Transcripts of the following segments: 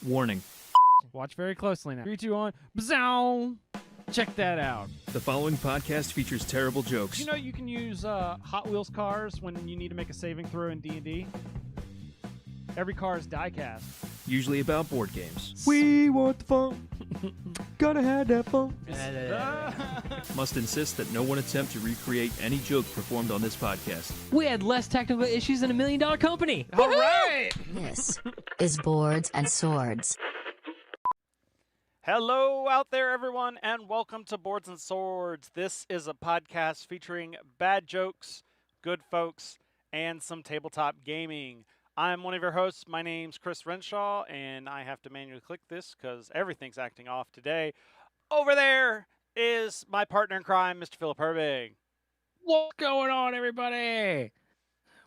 Warning. Watch very closely now. 3, 2, 1. Bzow! Check that out. The following podcast features terrible jokes. You know you can use Hot Wheels cars when you need to make a saving throw in D&D? Every car is die-cast. Usually about board games. We want the fun. Gotta have that fun. Must insist that no one attempt to recreate any joke performed on this podcast. We had less technical issues than $1 million company. All right! This is Boards and Swords. Hello out there, everyone, and welcome to Boards and Swords. This is a podcast featuring bad jokes, good folks, and some tabletop gaming. I'm one of your hosts. My name's Chris Renshaw, and I have to manually click this because everything's acting off today. Over there is my partner in crime, Mr. Philip Herbig. What's going on, everybody?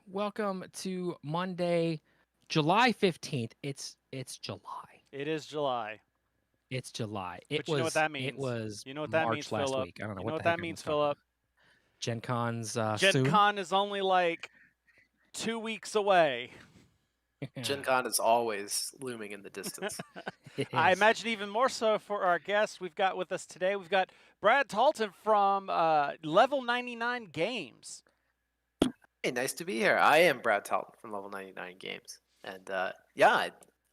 Welcome to Monday, July 15th. It's July. It is July. It's July. But you know what that means. It was You know what that March means, last Philip. week. I don't know You know what what the that heck means, I'm talking Philip. about. Gen Con's Gen soon. Con is only like 2 weeks away. Gen Con is always looming in the distance. I imagine even more so for our guest we've got with us today. We've got Brad Talton from Level 99 Games. Hey, nice to be here. I am Brad Talton from Level 99 Games, and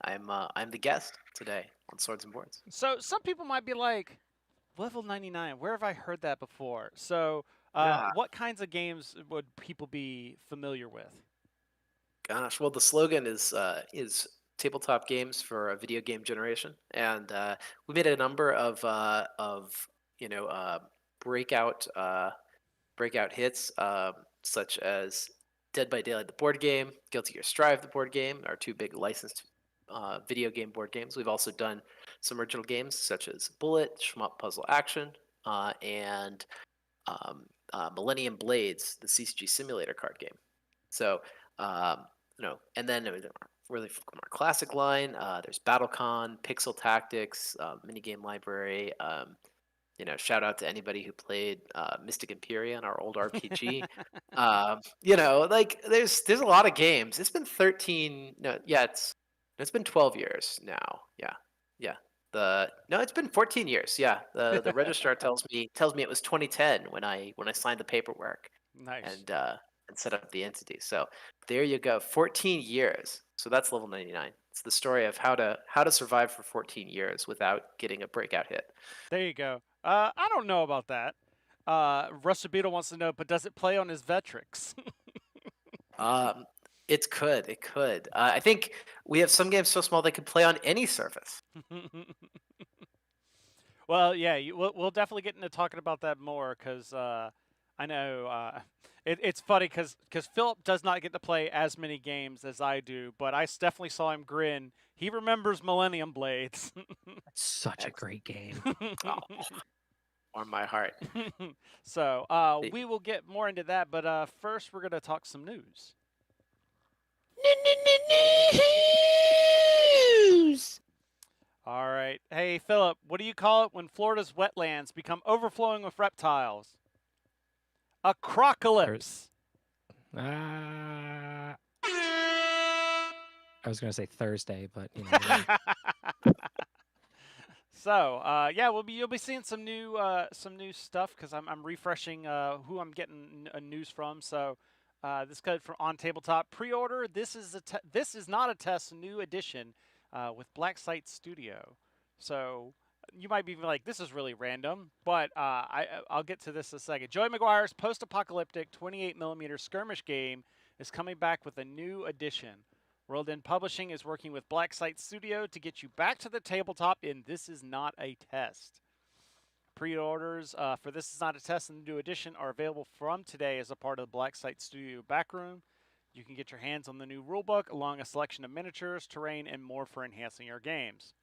I'm the guest today on Swords and Boards. So some people might be like, Level 99, where have I heard that before? So Yeah. what kinds of games would people be familiar with? Gosh, well, the slogan is tabletop games for a video game generation, and we made a number of breakout hits, such as Dead by Daylight, the board game, Guilty Gear Strive, the board game, our two big licensed video game board games. We've also done some original games such as Bullet, Shmup Puzzle Action, and Millennium Blades, the CCG simulator card game. So, and then really from our classic line, there's BattleCon, Pixel Tactics, minigame library. Shout out to anybody who played Mystic Empyrean, our old RPG. There's a lot of games. It's been 13. No, yeah, it's been 12 years now. Yeah. It's been 14 years. Yeah, the registrar tells me it was 2010 when I signed the paperwork. Nice. And set up the entity. So there you go, 14 years. So that's Level 99. It's the story of how to survive for 14 years without getting a breakout hit. There you go. I don't know about that. Rusty Beetle wants to know, but does it play on his Vectrex? It could. I think we have some games so small they could play on any surface. Well, yeah, we'll definitely get into talking about that more because I know it's funny because Philip does not get to play as many games as I do, but I definitely saw him grin. He remembers Millennium Blades. Such a great game. On my heart. So we will get more into that, but first we're going to talk some news. News! All right. Hey, Philip, what do you call it when Florida's wetlands become overflowing with reptiles? A crocolypse. I was going to say Thursday, but you know. So, you'll be seeing some new stuff because I'm refreshing who I'm getting news from. So, this code for on tabletop pre-order. This is not a test, new edition with Black Site Studio. So you might be like, this is really random, but I'll get to this in a second. Joey Maguire's post-apocalyptic 28mm skirmish game is coming back with a new edition. World End Publishing is working with Black Site Studio to get you back to the tabletop in This Is Not a Test. Pre-orders for This Is Not a Test and the new edition are available from today as a part of the Black Site Studio backroom. You can get your hands on the new rulebook along a selection of miniatures, terrain, and more for enhancing your games.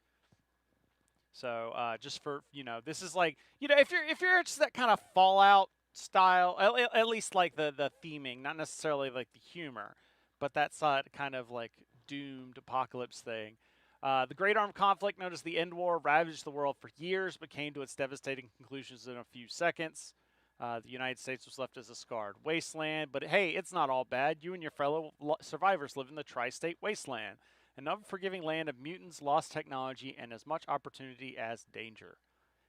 So just for, this is like, if you're interested in that kind of Fallout style, at least like the theming, not necessarily like the humor, but that's kind of like doomed apocalypse thing. The Great Armed Conflict, known as the End War, ravaged the world for years, but came to its devastating conclusions in a few seconds. The United States was left as a scarred wasteland, but hey, it's not all bad. You and your fellow survivors live in the tri-state wasteland. an unforgiving land of mutants, lost technology, and as much opportunity as danger.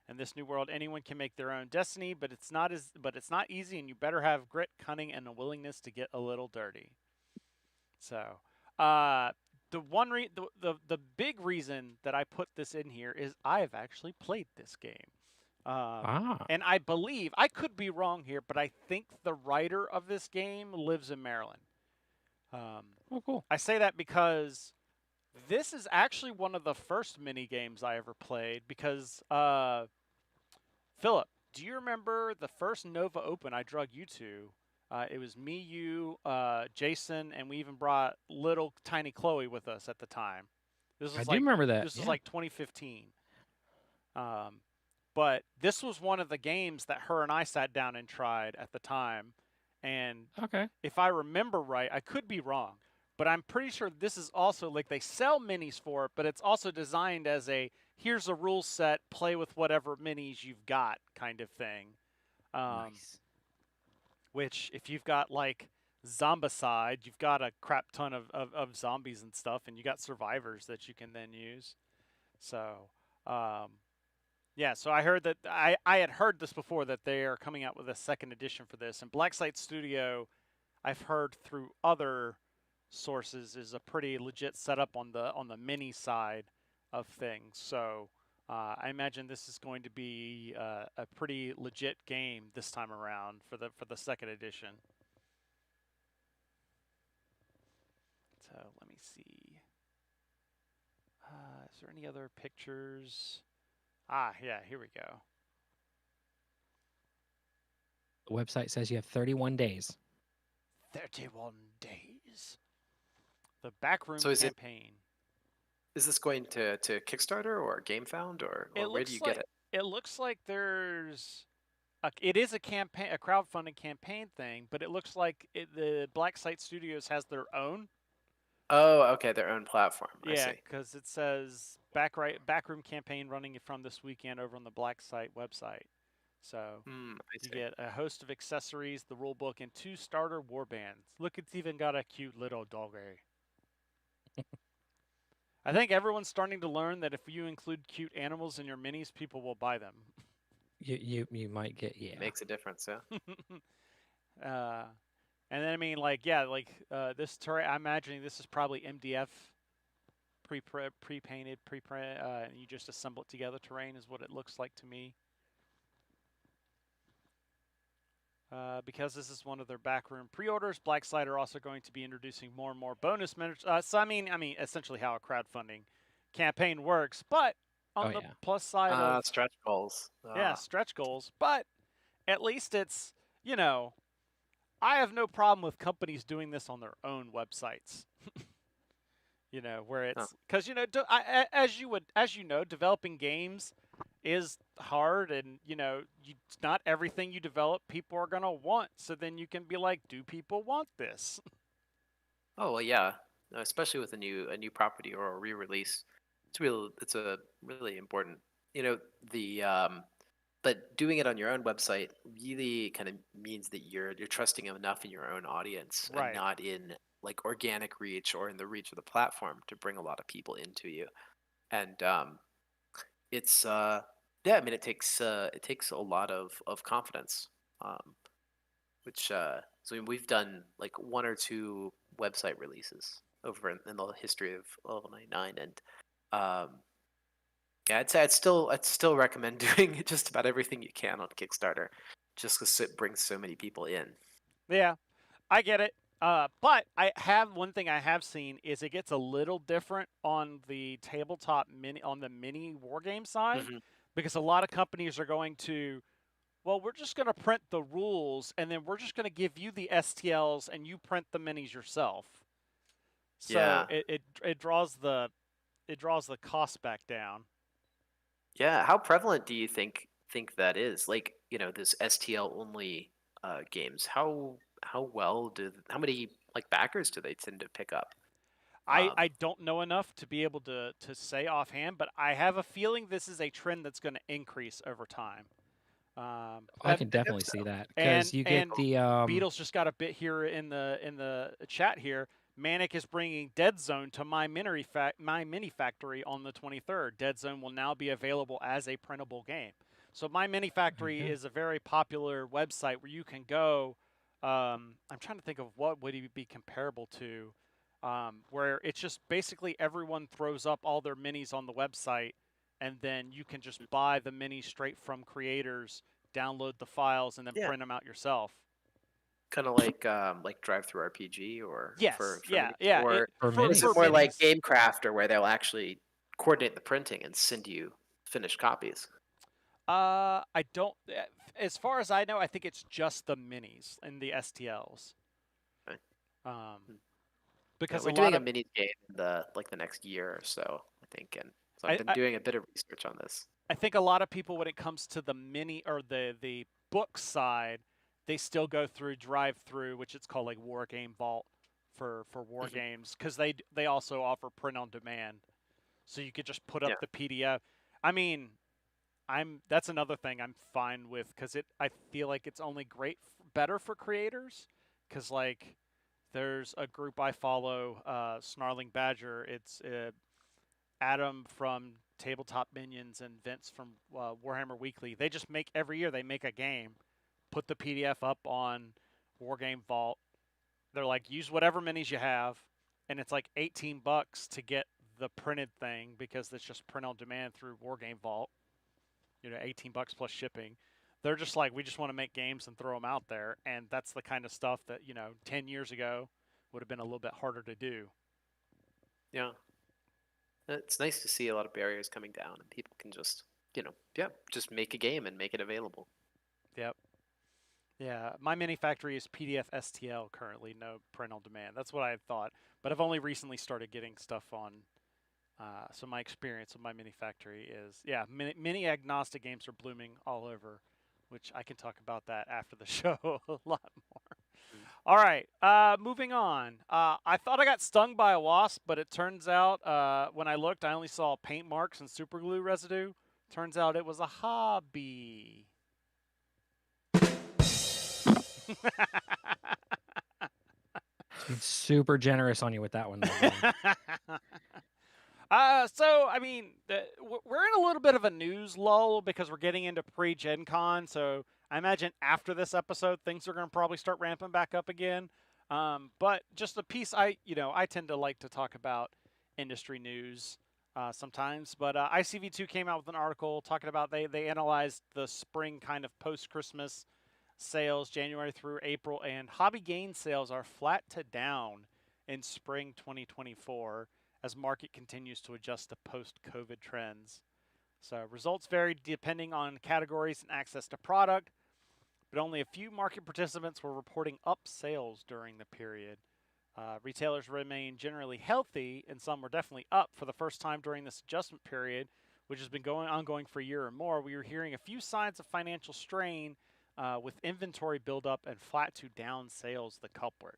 In this new world, anyone can make their own destiny, but it's not easy, and you better have grit, cunning, and a willingness to get a little dirty. So, the big reason that I put this in here is I have actually played this game. And I believe, I could be wrong here, but I think the writer of this game lives in Maryland. Oh, cool. I say that because this is actually one of the first mini games I ever played because, Philip, do you remember the first Nova Open I drug you to? It was me, you, Jason, and we even brought little tiny Chloe with us at the time. I do remember that. This was like 2015. But this was one of the games that her and I sat down and tried at the time. And Okay. if I remember right, I could be wrong, but I'm pretty sure this is also, like, they sell minis for it, but it's also designed as a, here's a rule set, play with whatever minis you've got kind of thing. Nice. Which, if you've got, like, Zombicide, you've got a crap ton of zombies and stuff, and you got survivors that you can then use. So, yeah, so I heard that, I had heard this before, that they are coming out with a second edition for this, and Blacksite Studio, I've heard through other sources, is a pretty legit setup on the mini side of things. So I imagine this is going to be a pretty legit game this time around for the second edition. So let me see. Is there any other pictures? Yeah, here we go. The website says you have 31 days. 31 days. The backroom So is it- campaign. Is this going to Kickstarter or GameFound or where do you get it? It looks like there's it is a campaign, a crowdfunding campaign thing, but it looks like the Black Site Studios has their own. Oh, okay, their own platform. I Yeah, see. because it says backroom campaign running from this weekend over on the Black Site website. So I you see. get a host of accessories, the rulebook, and 2 starter warbands. Look, it's even got a cute little doggy. I think everyone's starting to learn that if you include cute animals in your minis, people will buy them. You might get Makes a difference, yeah. And then I mean, like, yeah, like this terrain. I'm imagining this is probably MDF, pre-painted, pre-print, and you just assemble it together. Terrain is what it looks like to me. Because this is one of their backroom pre-orders, Blacksite are also going to be introducing more and more bonus measures. So I mean, essentially how a crowdfunding campaign works. But on the plus side of stretch goals. yeah, stretch goals. But at least it's, I have no problem with companies doing this on their own websites. Where it's because as you know, developing games is hard, and not everything you develop people are gonna want. So then you can be like, do people want this? Oh well, yeah. Especially with a new property or a re-release, it's a really important. But doing it on your own website really kind of means that you're trusting enough in your own audience, Right. and not in like organic reach or in the reach of the platform to bring a lot of people into you. And it's yeah, I mean it takes a lot of confidence, which so we've done like 1 or 2 website releases over in the history of Level 99, and yeah, I'd say I'd still recommend doing just about everything you can on Kickstarter, just because it brings so many people in. Yeah, I get it. But one thing I have seen is it gets a little different on the tabletop mini wargame side, because a lot of companies are going to, well, we're just going to print the rules and then we're just going to give you the STLs and you print the minis yourself. So Yeah. it draws the cost back down. Yeah, how prevalent do you think that is? Like, this STL only games. How many like backers do they tend to pick up? I don't know enough to be able to say offhand, but I have a feeling this is a trend that's going to increase over time. I can definitely see that, and because you get the Beatles just got a bit here in the chat here. Manic is bringing Dead Zone to my mini factory on the 23rd. Dead Zone will now be available as a printable game. So My Mini Factory is a very popular website where you can go. I'm trying to think of what would it be comparable to, where it's just basically everyone throws up all their minis on the website, and then you can just buy the minis straight from creators, download the files, and then print them out yourself. Kind of like Drive Through RPG or Yes, for yeah, minis? yeah. Or is it more like GameCraft, or where they'll actually coordinate the printing and send you finished copies? I don't. As far as I know, I think it's just the minis and the STLs. Okay. Because we're doing a mini game in the next year or so, I think, and so I've been doing a bit of research on this. I think a lot of people, when it comes to the mini or the book side, they still go through Drive Through, which it's called like Wargame Vault for war games, because they also offer print on demand, so you could just put up the PDF. I mean, that's another thing I'm fine with, because I feel like it's only better for creators, because like there's a group I follow, Snarling Badger. It's Adam from Tabletop Minions and Vince from Warhammer Weekly. They just every year they make a game, put the PDF up on Wargame Vault. They're like, use whatever minis you have, and it's like $18 to get the printed thing, because it's just print on demand through Wargame Vault. $18 plus shipping. They're just like, we just want to make games and throw them out there, and that's the kind of stuff that 10 years ago would have been a little bit harder to do. Yeah, it's nice to see a lot of barriers coming down, and people can just just make a game and make it available. Yep. Yeah, My Mini Factory is PDF STL currently, no print on demand. That's what I had thought, but I've only recently started getting stuff on. So my experience with My Mini Factory is, mini agnostic games are blooming all over, which I can talk about that after the show a lot more. All right, moving on. I thought I got stung by a wasp, but it turns out when I looked, I only saw paint marks and super glue residue. Turns out it was a hobby. Super generous on you with that one. So, I mean, we're in a little bit of a news lull because we're getting into pre-Gen Con, so I imagine after this episode, things are going to probably start ramping back up again. But just a piece, I tend to like to talk about industry news sometimes. But ICV2 came out with an article talking about they analyzed the spring kind of post-Christmas sales, January through April, and hobby gain sales are flat to down in spring 2024 as market continues to adjust to post-COVID trends. So results vary depending on categories and access to product, but only a few market participants were reporting up sales during the period. Retailers remain generally healthy, and some were definitely up for the first time during this adjustment period, which has been ongoing for a year or more. We were hearing a few signs of financial strain, with inventory buildup and flat to down sales the culprit.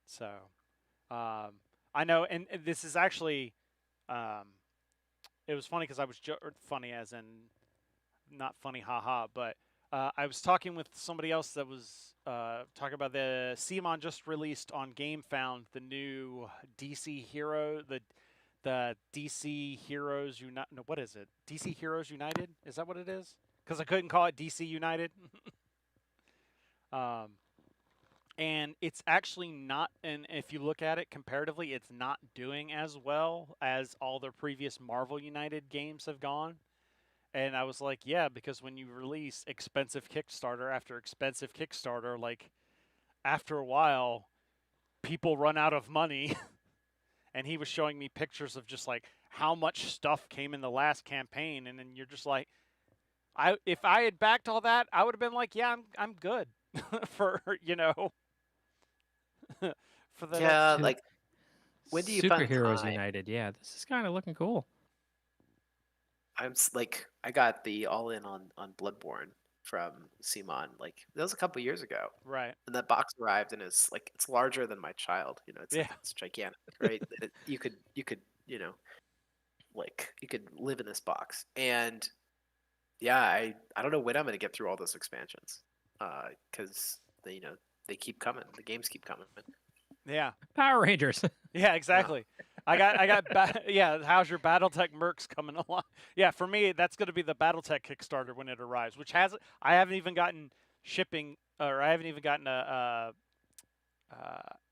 So, I know, and this is actually, it was funny because I was funny as in not funny, haha, but I was talking with somebody else that was talking about the CMON just released on GameFound the new DC Hero, the DC Heroes United. No, what is it? DC Heroes United? Is that what it is? Because I couldn't call it DC United. And it's actually not, and if you look at it comparatively, it's not doing as well as all the previous Marvel United games have gone. And I was like, yeah, because when you release expensive Kickstarter after expensive Kickstarter, like, after a while, people run out of money. And he was showing me pictures of just, like, how much stuff came in the last campaign. And then you're just like, if I had backed all that, I would have been like, yeah, I'm good for, for the next... like, when do you find Superheroes United? Yeah, this is kind of looking cool. I'm like, I got the all-in on Bloodborne from CMON. Like, that was a couple years ago, right? And that box arrived, and it's like, it's larger than my child. It's gigantic, right? You could like, you could live in this box. And yeah, I don't know when I'm going to get through all those expansions, because they keep coming. The games keep coming. Yeah. Power Rangers. Yeah, exactly. Yeah, how's your BattleTech Mercs coming along? Yeah, for me, that's going to be the BattleTech Kickstarter when it arrives, which I haven't even gotten shipping, or I haven't even gotten a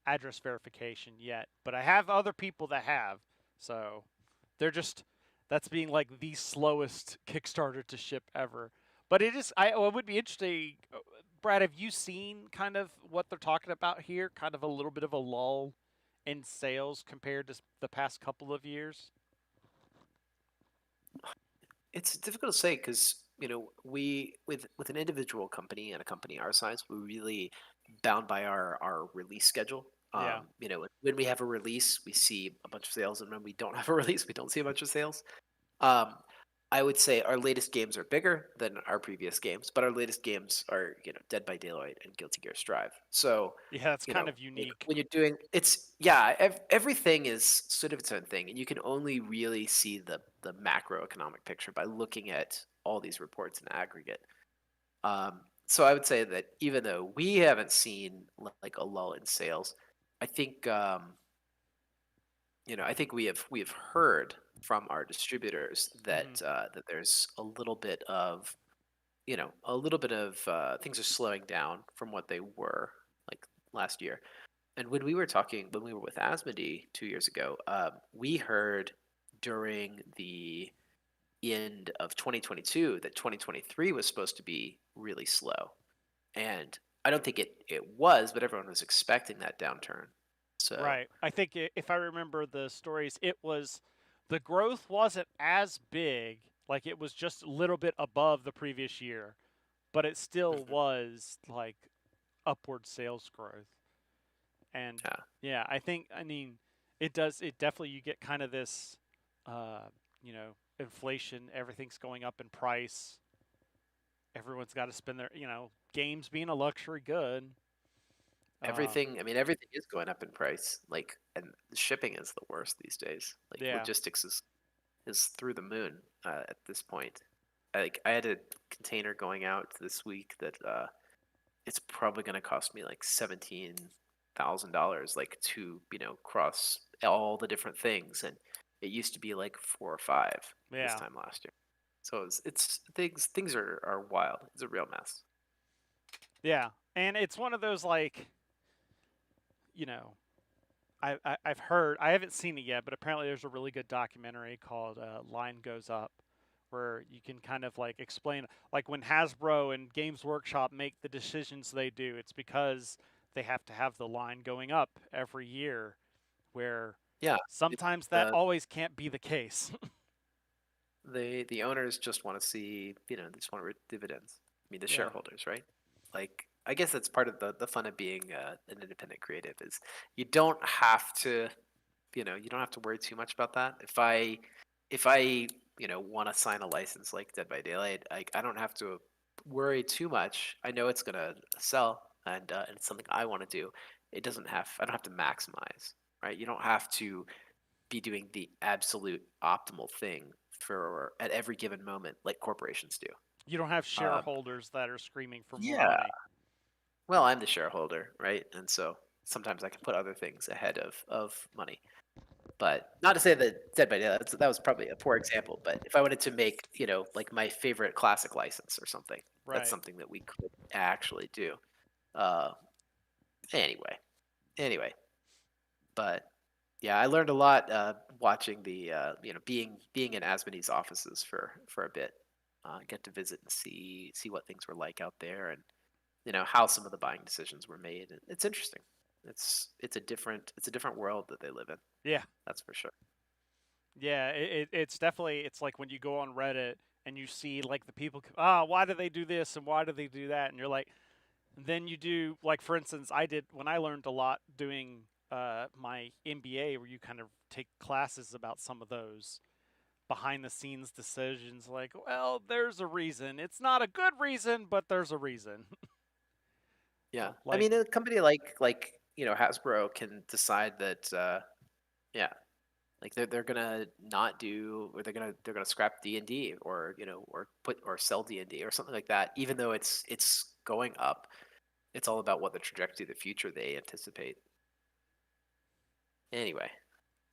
address verification yet, but I have other people that have. So they're just, that's being like the slowest Kickstarter to ship ever. But it would be interesting. Brad, have you seen kind of what they're talking about here? Kind of a little bit of a lull in sales compared to the past couple of years? It's difficult to say because we with an individual company and a company our size, we're really bound by our release schedule. Yeah. When we have a release, we see a bunch of sales, and when we don't have a release, we don't see a bunch of sales. Um, I would say our latest games are bigger than our previous games, but our latest games are Dead by Daylight and Guilty Gear Strive. So Yeah, that's kind of like, unique. when you're doing everything is sort of its own thing, and you can only really see the macroeconomic picture by looking at all these reports in aggregate. So I would say that even though we haven't seen like a lull in sales, I think I think we have heard from our distributors that that there's a little bit of things are slowing down from what they were like last year. And when we were with Asmodee 2 years ago, we heard during the end of 2022 that 2023 was supposed to be really slow, and I don't think it was, but everyone was expecting that downturn. So Right. I think if I remember the stories, the growth wasn't as big, like it was just a little bit above the previous year, but it still Mhm. was like upward sales growth. And Yeah. yeah, I mean, it definitely, you get kind of this, uh, inflation, everything's going up in price. Everyone's got to spend games being a luxury good. Everything is going up in price. Like, and shipping is the worst these days. Like, Yeah. logistics is through the moon at this point. Like, I had a container going out this week that it's probably going to cost me like $17,000, like to cross all the different things, and it used to be like 4 or 5 this Yeah. time last year. So it's things are wild. It's a real mess. Yeah. And it's one of those, like, you know, I've heard, I haven't seen it yet, but apparently there's a really good documentary called Line Goes Up, where you can kind of like explain, like when Hasbro and Games Workshop make the decisions they do, it's because they have to have the line going up every year, where Yeah, sometimes that the always can't be the case. the owners just want to see, they just want dividends. I mean, the Yeah. shareholders, right? Like, I guess that's part of the fun of being an independent creative is you don't have to, you don't have to worry too much about that. If I want to sign a license like Dead by Daylight, I don't have to worry too much. I know it's gonna sell, and it's something I want to do. I don't have to maximize, right? You don't have to be doing the absolute optimal thing for at every given moment like corporations do. You don't have Um, shareholders that are screaming for more yeah. money. Well, I'm the shareholder, right? And so sometimes I can put other things ahead of money. But not to say that Dead by Daylight, that was probably a poor example. But if I wanted to make, like my favorite classic license or something, that's Right. something that we could actually do. Uh, anyway, but yeah, I learned a lot watching the, being in Asmodee's offices for a bit. Get to visit and see what things were like out there, and how some of the buying decisions were made. And it's interesting. It's a different world that they live in. Yeah. That's for sure. Yeah, it's definitely, it's like when you go on Reddit and you see like the people, why do they do this and why do they do that? And you're like, then you do, like, for instance, I did when I learned a lot doing my MBA, where you kind of take classes about some of those behind the scenes decisions. Like, well, there's a reason. It's not a good reason, but there's a reason. Yeah, I Like, mean, a company like Hasbro can decide that yeah, like they're gonna not do, or they're gonna scrap D&D, or or sell D&D or something like that, even though it's going up. It's all about what the trajectory of the future they anticipate. Anyway.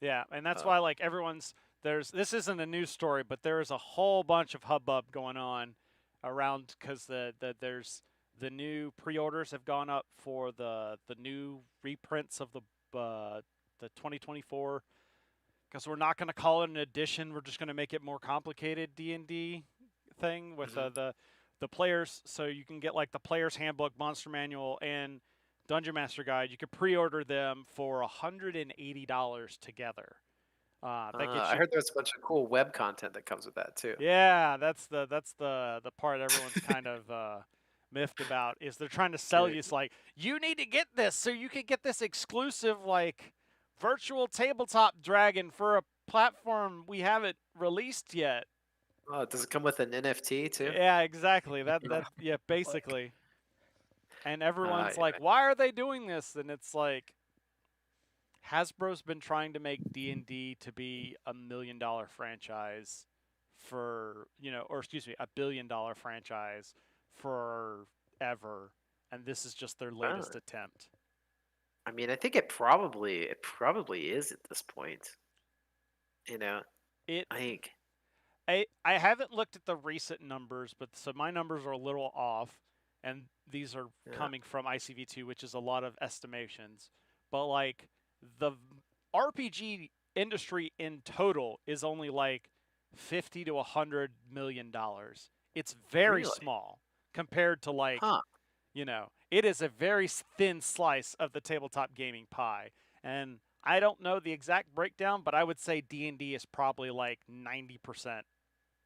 Yeah, and that's why like this isn't a news story, but there is a whole bunch of hubbub going on around because there's the new pre-orders have gone up for the new reprints of the 2024. Because we're not going to call it an edition, we're just going to make it more complicated D&D thing with the players. So you can get like the player's handbook, monster manual, and Dungeon Master Guide. You could pre-order them for $180 together. That gets you, I heard there's a bunch of cool web content that comes with that too. yeah, that's the part everyone's kind of miffed about is they're trying to sell you. It's like you need to get this so you can get this exclusive like virtual tabletop dragon for a platform we haven't released yet. Oh, does it come with an NFT too? Yeah, exactly. That yeah, basically. And everyone's like, "Why are they doing this?" And it's like Hasbro's been trying to make D&D to be $1 million franchise for, or excuse me, $1 billion franchise forever, and this is just their latest attempt. I mean, I think it probably is at this point. I haven't looked at the recent numbers, but so my numbers are a little off, and these are coming from ICV2, which is a lot of estimations. But like the RPG industry in total is only like $50 to $100 million. It's very small compared to like, it is a very thin slice of the tabletop gaming pie. And I don't know the exact breakdown, but I would say D&D is probably like 90%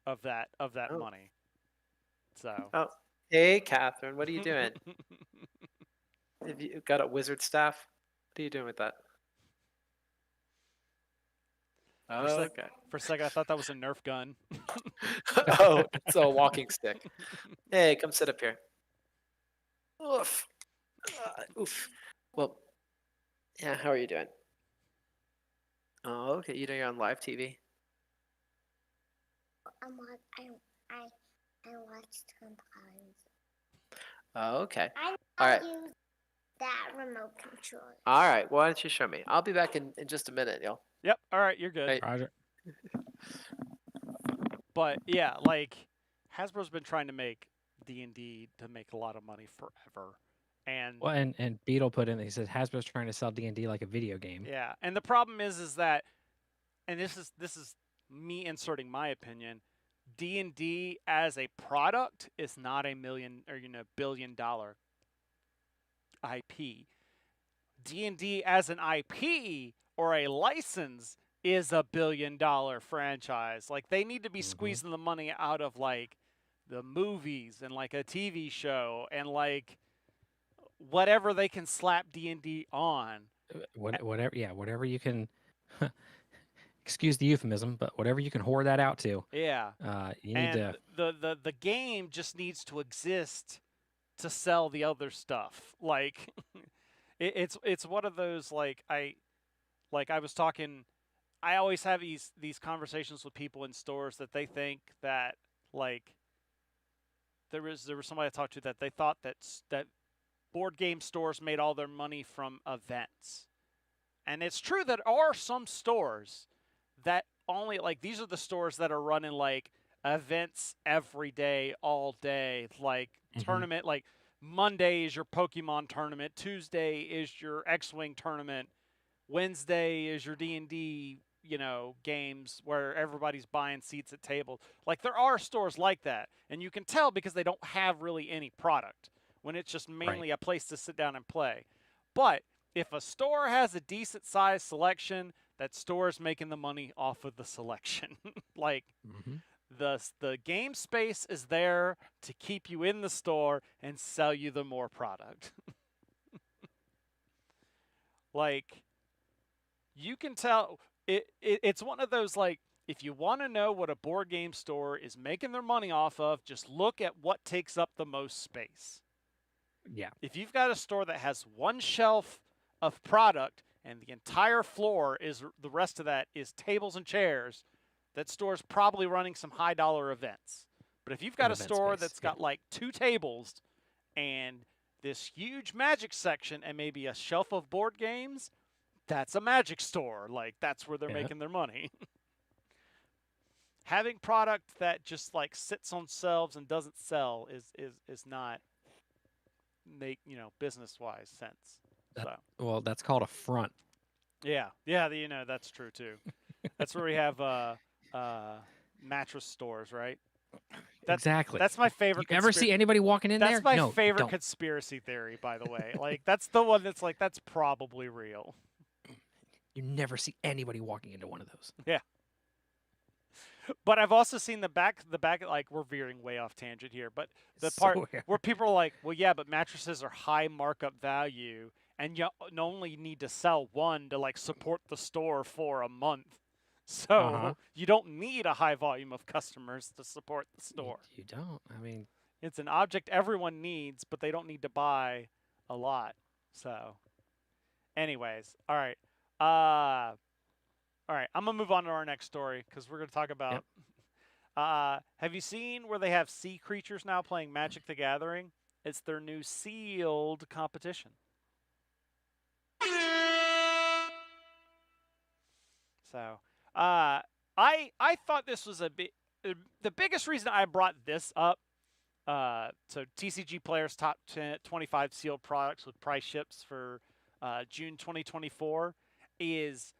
of that money. So. Oh, hey, Catherine, what are you doing? Have you got a wizard staff? What are you doing with that? Okay. For a second, I thought that was a Nerf gun. Oh, it's a walking stick. Hey, come sit up here. Oof. Oof. Well, yeah, how are you doing? Oh, okay. You're on live TV. I watched sometimes. Oh, okay. I All right. use that remote control. All right. Why don't you show me? I'll be back in just a minute, y'all. Yep. All right. You're good. Hey. Roger. But yeah, like Hasbro's been trying to make D&D to make a lot of money forever. And Well, and Beetle put in, he said Hasbro's trying to sell D&D like a video game. yeah, and the problem is that, and this is me inserting my opinion, D&D as a product is not a million or billion-dollar IP. D&D as an IP or a license is a billion-dollar franchise. Like they need to be squeezing the money out of like the movies and like a TV show and like whatever they can slap D&D on. Whatever you can. Excuse the euphemism, but whatever you can whore that out to. Yeah. You need to. The game just needs to exist to sell the other stuff. Like it's one of those like I was talking. I always have these conversations with people in stores that they think that like there was somebody I talked to that they thought that board game stores made all their money from events. And it's true that there are some stores that only like these are the stores that are running like events every day, all day, like tournament, like Monday is your Pokemon tournament, Tuesday is your X-Wing tournament, Wednesday is your D&D, games where everybody's buying seats at tables. Like there are stores like that, and you can tell because they don't have really any product when it's just mainly a place to sit down and play. But if a store has a decent sized selection, that store is making the money off of the selection. Like the game space is there to keep you in the store and sell you the more product. Like you can tell it's one of those like if you want to know what a board game store is making their money off of, just look at what takes up the most space. Yeah. If you've got a store that has one shelf of product and the entire floor is the rest of that is tables and chairs, that store's probably running some high dollar events. But if you've got a store that's got like 2 tables and this huge Magic section and maybe a shelf of board games, that's a Magic store. Like that's where they're Yeah. making their money. Having product that just like sits on shelves and doesn't sell is not make business wise sense. That- So Well, that's called a front. yeah, that's true too. That's where we have mattress stores, right? Exactly. That's my favorite. You ever see anybody walking in there? That's my No, you favorite don't. conspiracy theory, by the way. Like that's the one that's like that's probably real. You never see anybody walking into one of those. But I've also seen the back like we're veering way off tangent here, but the So part weird. where people are like, well, yeah, but mattresses are high markup value, and you only need to sell one to like support the store for a month. So Uh-huh. you don't need a high volume of customers to support the store. You don't. I mean, It's an object everyone needs, but they don't need to buy a lot. So, anyways, all right. All right, I'm gonna move on to our next story because we're gonna talk about. Have you seen where they have sea creatures now playing Magic: The Gathering? It's their new sealed competition. So, I thought this was a bit. The biggest reason I brought this up. So TCG Players top 25 sealed products with price ships for June 2024 is.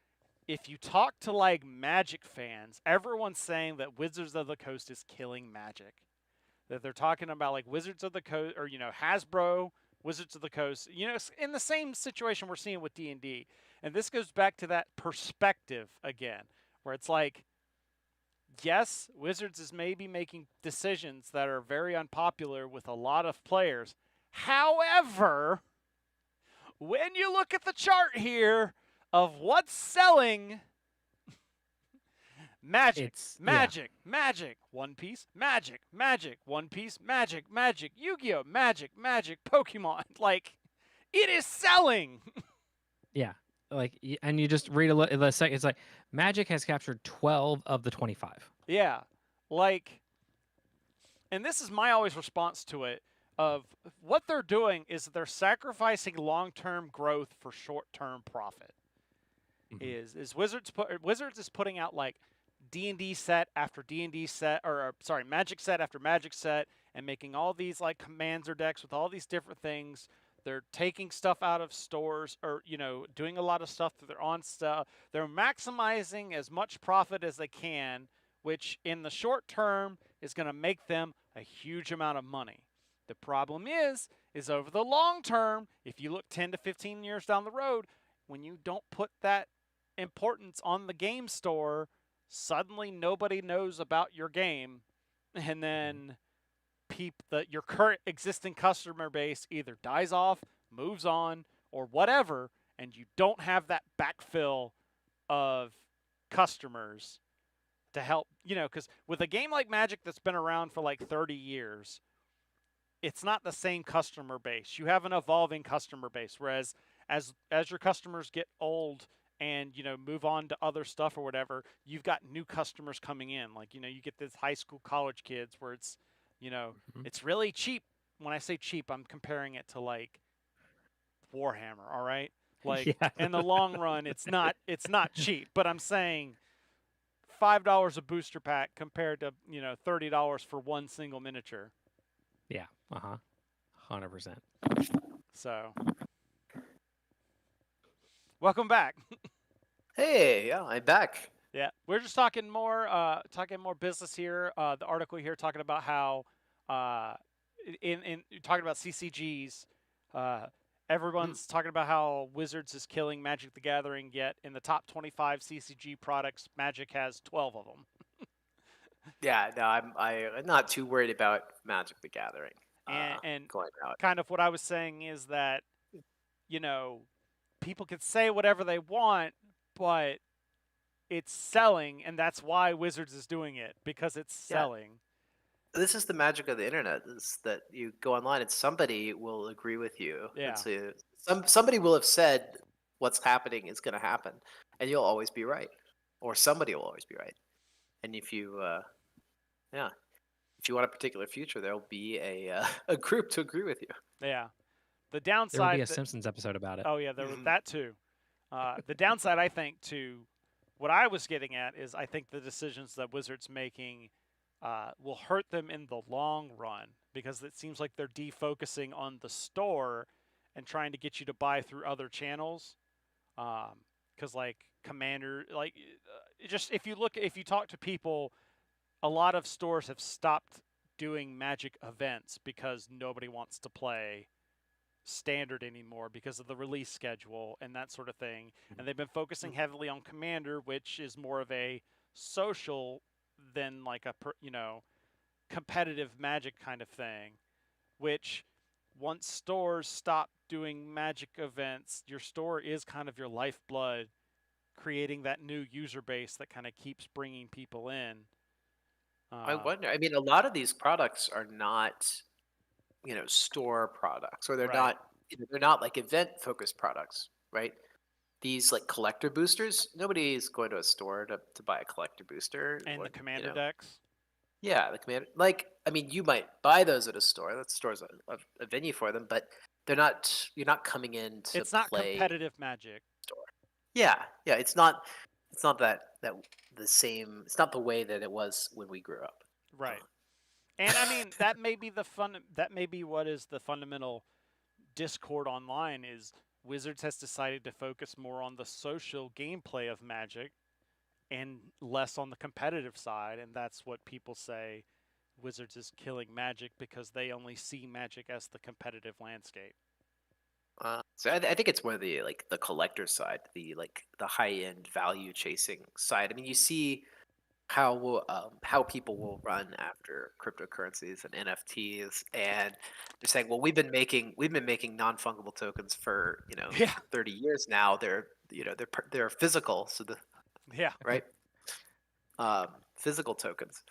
If you talk to like Magic fans, everyone's saying that Wizards of the Coast is killing Magic. That they're talking about like Wizards of the Coast or Hasbro, Wizards of the Coast, in the same situation we're seeing with D&D. And this goes back to that perspective again, where it's like yes, Wizards is maybe making decisions that are very unpopular with a lot of players. However, when you look at the chart here, of what's selling Magic, Magic, One Piece, Magic, One Piece, Magic, Yu-Gi-Oh, Magic, Pokemon. Like, it is selling. yeah. Like, and you just read the second. It's like Magic has captured 12 of the 25. Yeah. Like, and this is my always response to it of what they're doing is they're sacrificing long-term growth for short-term profit. Is Wizards is putting out like D&D set after D&D set, or sorry, Magic set after Magic set, and making all these like commander decks with all these different things. They're taking stuff out of stores, or doing a lot of stuff that they're on stuff. They're maximizing as much profit as they can, which in the short term is going to make them a huge amount of money. The problem is over the long term, if you look 10 to 15 years down the road, when you don't put that importance on the game store, suddenly nobody knows about your game, and then your current existing customer base either dies off, moves on, or whatever, and you don't have that backfill of customers to help, because with a game like Magic that's been around for like 30 years, it's not the same customer base. You have an evolving customer base, whereas as your customers get old and move on to other stuff or whatever, you've got new customers coming in. Like you get this high school, college kids where it's it's really cheap. When I say cheap, I'm comparing it to like Warhammer. All right, like in the long run, it's not cheap. But I'm saying $5 a booster pack compared to $30 for one single miniature. Yeah. 100%. So. Welcome back. Hey, yeah, I'm back. Yeah, we're just talking more business here. The article here talking about how in talking about CCGs, everyone's talking about how Wizards is killing Magic: The Gathering. Yet in the top 25 CCG products, Magic has 12 of them. Yeah, no, I'm not too worried about Magic: The Gathering And going out. kind of what I was saying is that people can say whatever they want, but it's selling, and that's why Wizards is doing it, because it's selling. This is the magic of the internet, is that you go online and somebody will agree with you. Yeah. Somebody will have said what's happening is going to happen, and you'll always be right, or somebody will always be right. And if you want a particular future, there'll be a group to agree with you. Yeah. The There will downside. be a Simpsons episode about it. Oh yeah, there was that too. The downside, I think, to what I was getting at is I think the decisions that Wizards making will hurt them in the long run because it seems like they're defocusing on the store and trying to get you to buy through other channels. Because like Commander, like just if you talk to people, a lot of stores have stopped doing Magic events because nobody wants to play standard anymore because of the release schedule and that sort of thing. And they've been focusing heavily on Commander, which is more of a social than like a competitive Magic kind of thing. Which once stores stop doing Magic events, your store is kind of your lifeblood, creating that new user base that kind of keeps bringing people in. I wonder. I mean, a lot of these products are not, store products, or they're Right. not. They're not like event-focused products, right? These like collector boosters. Nobody's going to a store to buy a collector booster. And or, the Commander decks. Yeah, the commander. Like, I mean, you might buy those at a store. That store's a venue for them, but they're not. You're not coming in to It's not play competitive Magic. store. Yeah, yeah. It's not. It's not that the same. It's not the way that it was when we grew up. Right. And I mean that may be that may be what is the fundamental discord online is Wizards has decided to focus more on the social gameplay of Magic and less on the competitive side, and that's what people say Wizards is killing Magic because they only see Magic as the competitive landscape. So I think it's more the the collector side, the high end value chasing side. I mean, you see how people will run after cryptocurrencies and NFTs, and they're saying, well, we've been making non fungible tokens for Yeah. 30 years now. They're physical, so Yeah. right physical tokens,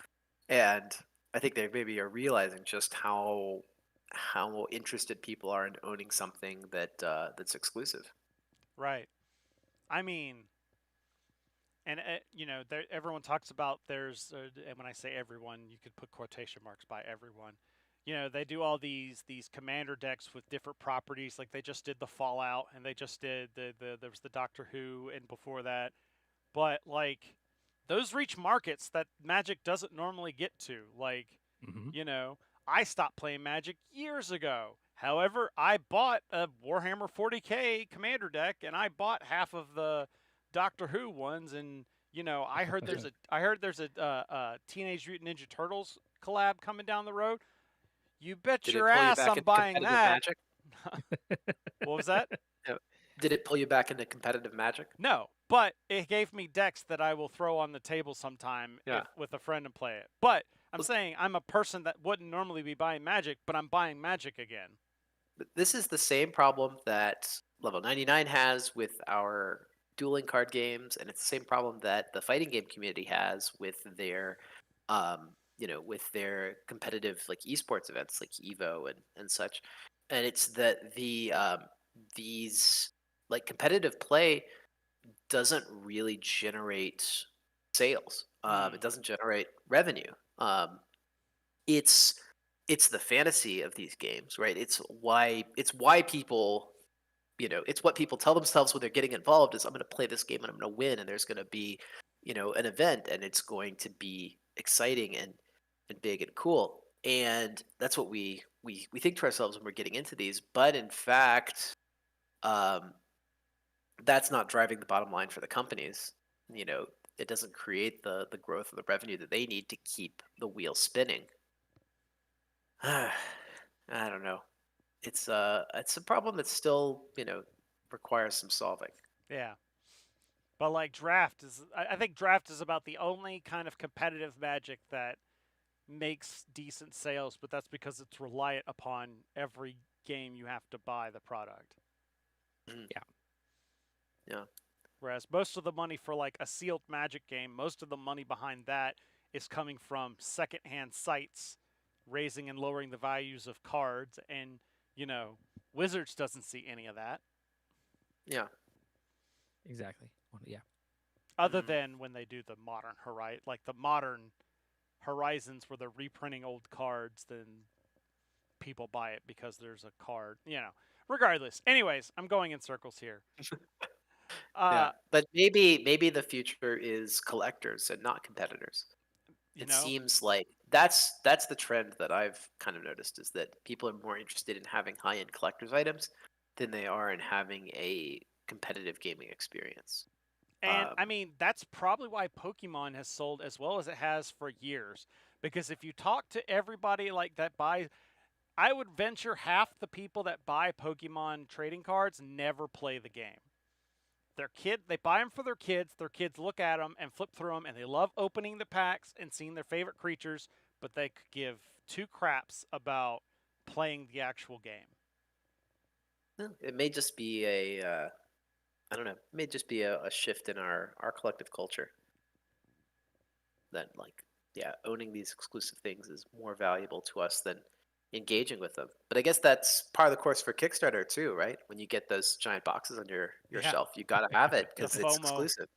and I think they maybe are realizing just how interested people are in owning something that's exclusive. Right. I mean, and everyone talks about and when I say everyone, you could put quotation marks by everyone. They do all these commander decks with different properties. Like they just did the Fallout, and they just did there was the Doctor Who, and before that. But like, those reach markets that Magic doesn't normally get to. Like, I stopped playing Magic years ago. However, I bought a Warhammer 40K commander deck, and I bought half of the Doctor Who ones, and I heard there's a Teenage Mutant Ninja Turtles collab coming down the road. You bet Did it your pull you ass back I'm into buying competitive that. Magic? What was that? Did it pull you back into competitive Magic? No, but it gave me decks that I will throw on the table sometime with a friend and play it. But I'm saying I'm a person that wouldn't normally be buying Magic, but I'm buying Magic again. This is the same problem that Level 99 has with our dueling card games, and it's the same problem that the fighting game community has with their with their competitive like esports events like Evo and such. And it's that these like competitive play doesn't really generate sales. It doesn't generate revenue. It's the fantasy of these games, right? It's why people, it's what people tell themselves when they're getting involved is I'm going to play this game and I'm going to win, and there's going to be, an event, and it's going to be exciting and big and cool. And that's what we think to ourselves when we're getting into these. But in fact, that's not driving the bottom line for the companies. It doesn't create the growth of the revenue that they need to keep the wheel spinning. I don't know. It's a problem that still requires some solving. Yeah. But like draft is, I think draft is about the only kind of competitive Magic that makes decent sales, but that's because it's reliant upon every game you have to buy the product. Yeah. Whereas most of the money for like a sealed Magic game, most of the money behind that is coming from secondhand sites raising and lowering the values of cards, and Wizards doesn't see any of that. Yeah. Exactly. Well, yeah. Other than when they do the modern Horizon, like the modern Horizons where they're reprinting old cards, then people buy it because there's a card. Regardless. Anyways, I'm going in circles here. Uh, Yeah, but maybe the future is collectors and not competitors. you It know, seems like that's the trend that I've kind of noticed is that people are more interested in having high-end collector's items than they are in having a competitive gaming experience. and Um, I mean that's probably why Pokemon has sold as well as it has for years. Because if you talk to everybody like that buys, I would venture half the people that buy Pokemon trading cards never play the game. They buy them for their kids. Their kids look at them and flip through them, and they love opening the packs and seeing their favorite creatures, but they could give two craps about playing the actual game. it may just be I don't know, it may just be a shift in our collective culture that like yeah, owning these exclusive things is more valuable to us than engaging with them. But I guess that's part of the course for Kickstarter too, right? When you get those giant boxes on your Yeah, shelf, you got to have it the because it's FOMO. exclusive.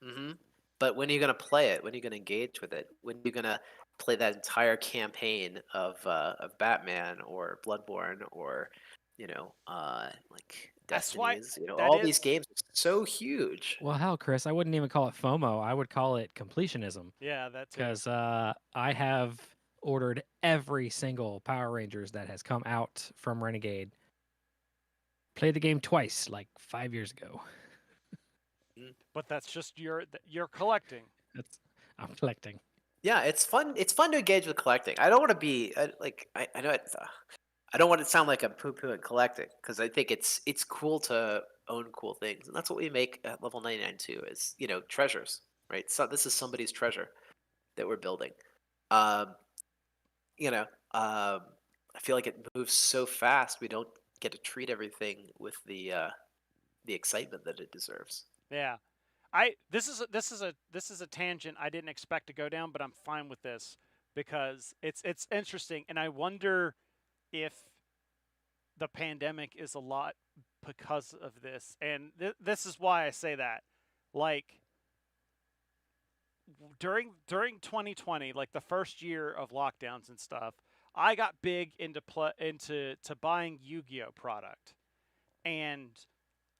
Hmm. But when are you going to play it? When are you going to engage with it? When are you going to play that entire campaign of Batman or Bloodborne or like That's why Destinies? that All these is. games are so huge. Well, hell, Chris, I wouldn't even call it FOMO. I would call it completionism Yeah, that too. because I have ordered every single Power Rangers that has come out from Renegade. Played the game twice, like 5 years ago. But that's just you're collecting. That's I'm collecting. Yeah, it's fun. It's fun to engage with collecting. I don't want to be I know it's. I don't want it to sound like I'm poo-pooing collecting because I think it's cool to own cool things, and that's what we make at level 99 too. Is treasures, right? So this is somebody's treasure that we're building. Um, you know, um, I feel like it moves so fast. We don't get to treat everything with the excitement that it deserves. Yeah. This is a tangent I didn't expect to go down, but I'm fine with this because it's interesting, and I wonder if the pandemic is a lot because of this, and this is why I say that. Like during 2020, like the first year of lockdowns and stuff, I got big into buying Yu-Gi-Oh product, and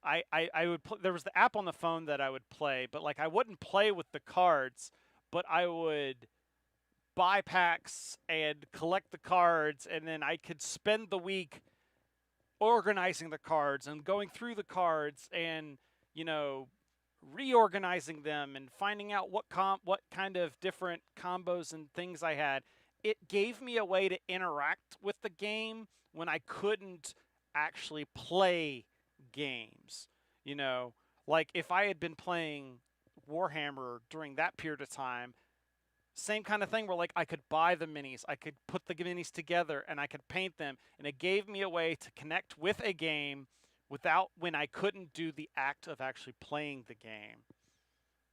I would there was the app on the phone that I would play, but like I wouldn't play with the cards, but I would buy packs and collect the cards, and then I could spend the week organizing the cards and going through the cards and you know reorganizing them and finding out what kind of different combos and things I had. It gave me a way to interact with the game when I couldn't actually play games. You know, like if I had been playing Warhammer during that period of time, same kind of thing where like I could buy the minis, I could put the minis together and I could paint them, and it gave me a way to connect with a game without when I couldn't do the act of actually playing the game.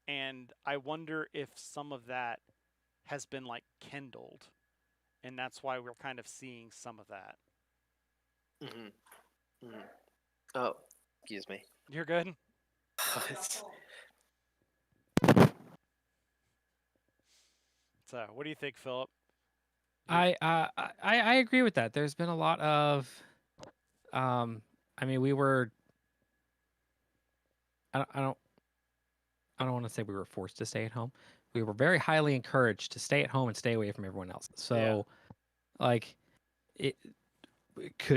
And I wonder if some of that has been like kindled, and that's why we're kind of seeing some of that. Hmm. Hmm. Oh, excuse me. You're good. It's- So, what do you think, Philip? I agree with that. There's been a lot of, I mean, we were. I don't. I don't. I don't want to say we were forced to stay at home. We were very highly encouraged to stay at home and stay away from everyone else. So, like, it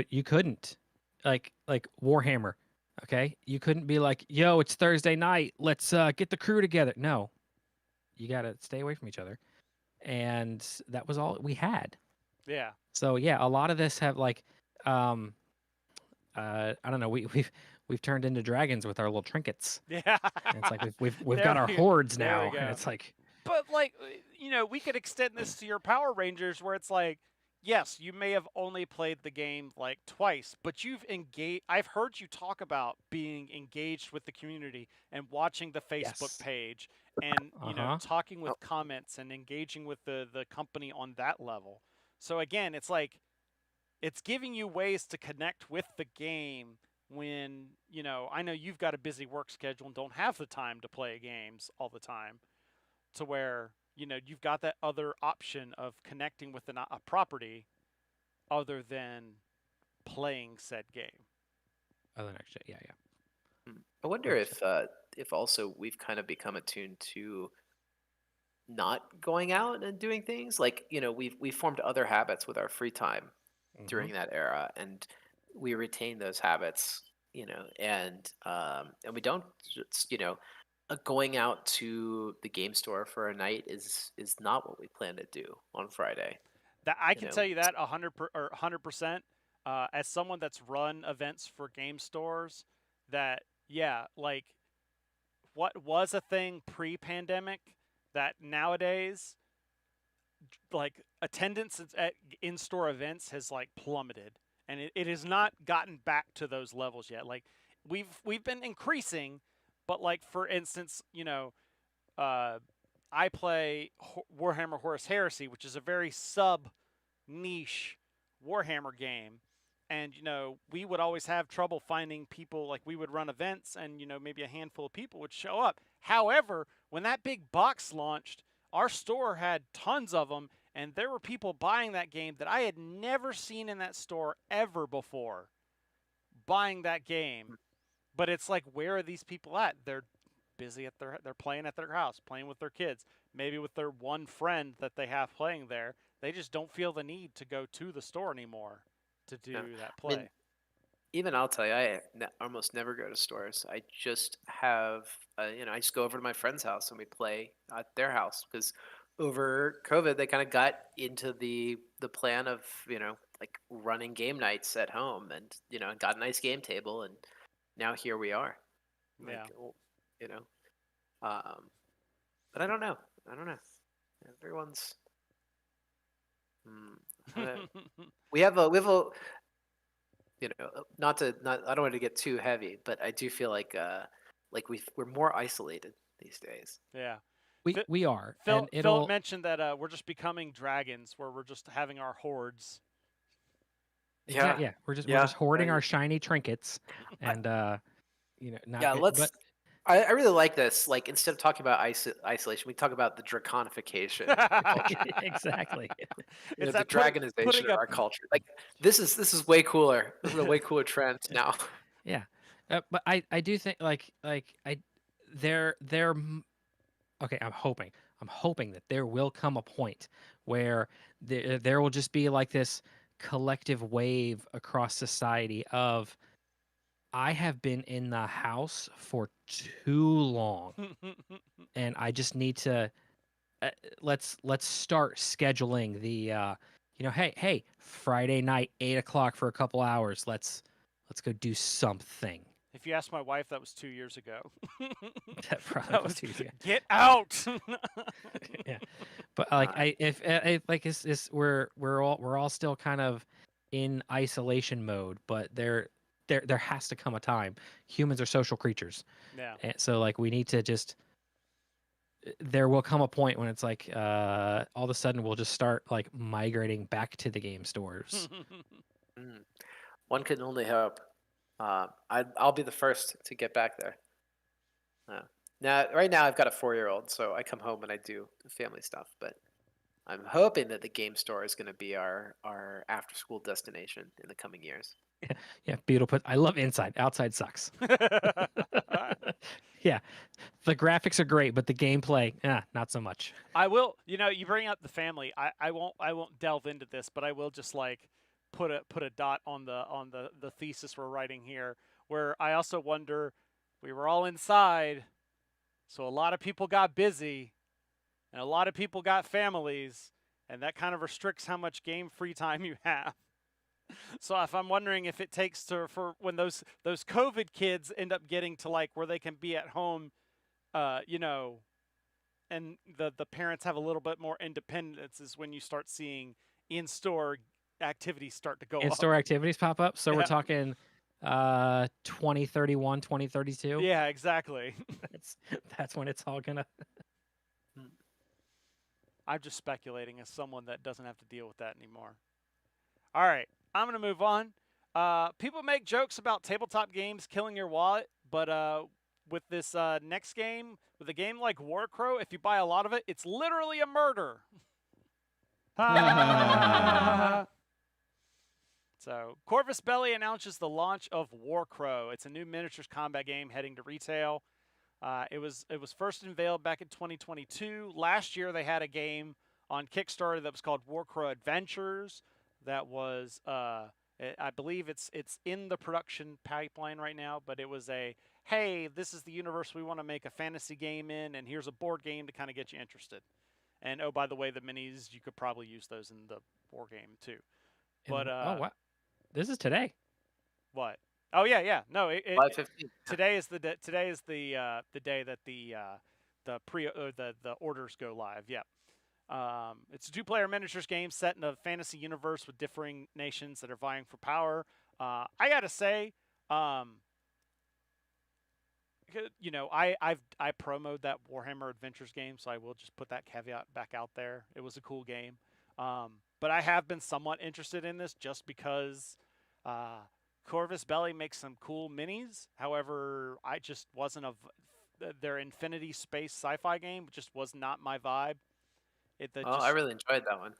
you couldn't like Warhammer. Okay, you couldn't be like, "Yo, it's Thursday night. Let's get the crew together." No, you gotta stay away from each other, and that was all we had. Yeah. So yeah, a lot of this have like, um, I don't know, we've turned into dragons with our little trinkets. Yeah. And it's like we've got There our we- hordes there we now, and go. it's like, But like, we could extend this to your Power Rangers, where it's like, yes, you may have only played the game like twice, but you've engaged. I've heard you talk about being engaged with the community and watching the Facebook yes, page, and uh-huh. talking with comments and engaging with the company on that level. So again, it's like it's giving you ways to connect with the game when I know you've got a busy work schedule and don't have the time to play games all the time, to where you've got that other option of connecting with a property other than playing said game. Oh, the next shit, yeah, yeah. I wonder if also we've kind of become attuned to not going out and doing things. Like, we formed other habits with our free time during that era, and we retain those habits, and we don't just, going out to the game store for a night is not what we plan to do on Friday. That I You can know, tell you that 100%. As someone that's run events for game stores, that yeah, like what was a thing pre-pandemic, that nowadays like attendance at in-store events has like plummeted, and it has not gotten back to those levels yet. Like we've been increasing, but like for instance, I play Warhammer Horus Heresy, which is a very sub niche Warhammer game. And, we would always have trouble finding people. Like, we would run events, and, maybe a handful of people would show up. However, when that big box launched, our store had tons of them, and there were people buying that game that I had never seen in that store ever before buying that game. But it's like, where are these people at? They're busy they're playing at their house, playing with their kids, maybe with their one friend that they have playing there. They just don't feel the need to go to the store anymore to do that play. I mean, even I'll tell you, almost never go to stores. I just have, I just go over to my friend's house and we play at their house, because over COVID they kind of got into the plan of like running game nights at home, and got a nice game table, and now here we are. Like, Yeah. But I don't know. Everyone's. We have a not I don't want to get too heavy, but I do feel like we're more isolated these days. Yeah. We are. Philip mentioned that we're just becoming dragons, where we're just having our hordes. Yeah. We're just hoarding our shiny trinkets, and not. Yeah, let's. I really like this. Like, instead of talking about isolation, we talk about the draconification. Exactly. The dragonization of our culture. Like, this is way cooler. This is a way cooler trend now. Yeah, but I do think they're okay. I'm hoping that there will come a point where there will just be like this collective wave across society of, I have been in the house for too long, and I just need to. Let's start scheduling the. Hey, Friday night, 8:00 for a couple hours. Let's go do something. If you ask my wife, that was 2 years ago. That probably was 2 years ago. Get out. Yeah, but like we're all still kind of in isolation mode, but there has to come a time. Humans are social creatures. Yeah. And so like we need to just. There will come a point when it's like all of a sudden we'll just start like migrating back to the game stores. One can only hope. I'll be the first to get back there. Right now I've got a 4-year-old, so I come home and I do family stuff. But I'm hoping that the game store is going to be our after-school destination in the coming years. Yeah, Beetle put. I love inside. Outside sucks. Yeah, the graphics are great, but the gameplay, not so much. I will. You bring up the family. I won't delve into this, but I will just like put a dot on the thesis we're writing here, where I also wonder, we were all inside, so a lot of people got busy, and a lot of people got families, and that kind of restricts how much game free time you have. So if I'm wondering if it takes for when those COVID kids end up getting to like where they can be at home, and the parents have a little bit more independence, is when you start seeing in-store activities start to go up. In-store activities pop up. So we're talking 2031, 2032. Yeah, exactly. That's when it's all gonna. I'm just speculating as someone that doesn't have to deal with that anymore. All right, I'm going to move on. People make jokes about tabletop games killing your wallet, but with this next game, with a game like Warcrow, if you buy a lot of it, it's literally a murder. So, Corvus Belli announces the launch of Warcrow. It's a new miniatures combat game heading to retail. It was first unveiled back in 2022. Last year, they had a game on Kickstarter that was called Warcrow Adventures. That was, I believe it's in the production pipeline right now. But it was a, hey, this is the universe we want to make a fantasy game in, and here's a board game to kind of get you interested. And oh, by the way, the minis, you could probably use those in the board game too. But oh, what? This is today. what? Oh yeah. No, July 15th. today is the day that the orders go live. Yeah. It's a 2-player miniatures game set in a fantasy universe with differing nations that are vying for power. I gotta say, you know, I promoted that Warhammer Adventures game, so I will just put that caveat back out there. It was a cool game, but I have been somewhat interested in this just because Corvus Belli makes some cool minis. However, I just wasn't their Infinity Space sci-fi game just was not my vibe. I really enjoyed that one.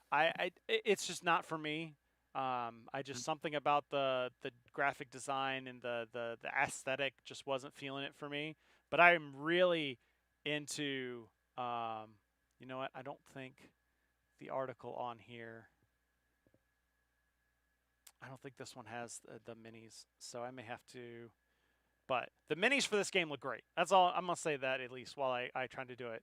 It's just not for me. I just something about the graphic design and the aesthetic just wasn't feeling it for me. But I'm really into you know what? I don't think the article on here. I don't think this one has the minis, so I may have to. But the minis for this game look great. That's all I'm gonna say that at least while I try to do it.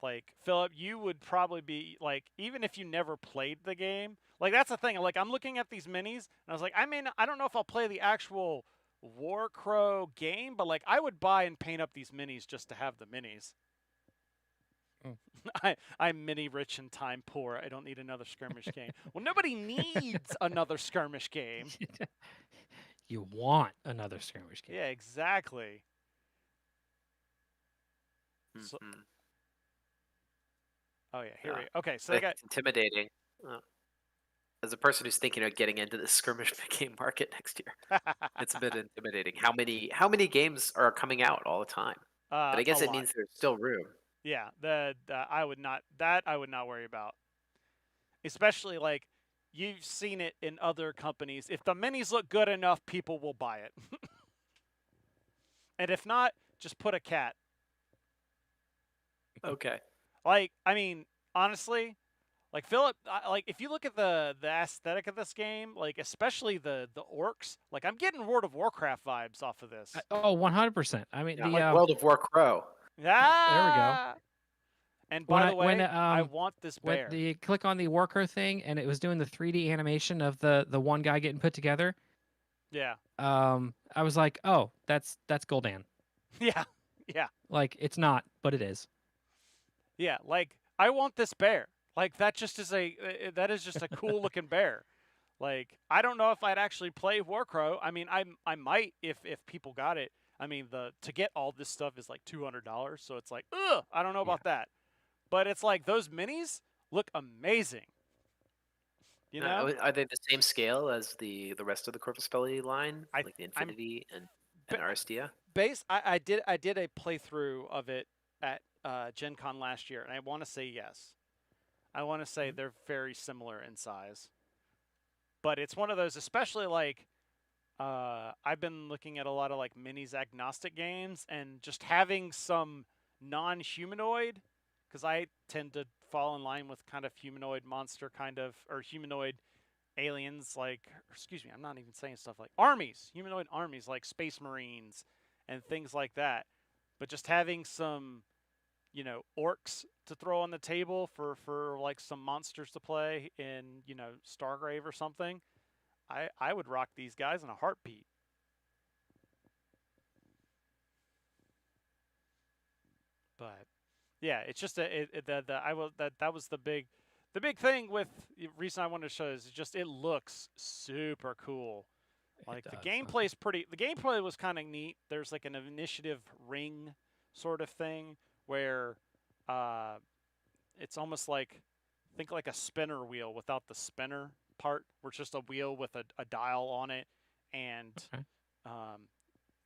Like, Philip, you would probably be, like, even if you never played the game, like, that's the thing. Like, I'm looking at these minis, and I was like, I don't know if I'll play the actual Warcrow game, but, like, I would buy and paint up these minis just to have the minis. I'm mini rich and time poor. I don't need another skirmish game. Well, nobody needs another skirmish game. You want another skirmish game. Yeah, exactly. So, oh yeah, here we go. Okay, so they got intimidating. As a person who's thinking of getting into the skirmish game market next year, it's a bit intimidating. How many games are coming out all the time? But I guess it means there's still room. Yeah, I would not worry about. Especially like you've seen it in other companies. If the minis look good enough, people will buy it. And if not, just put a cat. Okay. Like, I mean, honestly, like Philip, like if you look at the aesthetic of this game, like especially the orcs, like I'm getting World of Warcraft vibes off of this. 100%. I mean, like World of Warcrow. Yeah. There we go. And by the way, I want this bear. When you click on the Warcrow thing, and it was doing the 3D animation of the one guy getting put together. Yeah. I was like, oh, that's Gul'dan. Yeah. Yeah. Like it's not, but it is. Yeah, like I want this bear. Like that just is that is just a cool looking bear. Like I don't know if I'd actually play Warcrow. I mean, I might if people got it. I mean, to get all this stuff is like $200, so it's like, ugh, I don't know about that. But it's like those minis look amazing. You know, are they the same scale as the rest of the Corvus Belli line, like the Infinity and Aristia? I did a playthrough of it at Gen Con last year, and I want to say yes. I want to say they're very similar in size. But it's one of those, especially like I've been looking at a lot of like minis agnostic games, and just having some non-humanoid, because I tend to fall in line with kind of humanoid monster or humanoid aliens, like, excuse me, I'm not even saying stuff like humanoid armies like Space Marines and things like that. But just having some, you know, orcs to throw on the table for like some monsters to play in, you know, Stargrave or something, I would rock these guys in a heartbeat. But yeah, it's just that was the big thing with the reason I wanted to show this is just it looks super cool. Like the gameplay is the gameplay was kind of neat. There's like an initiative ring sort of thing where it's almost like think like a spinner wheel without the spinner part, where it's just a wheel with a dial on it, and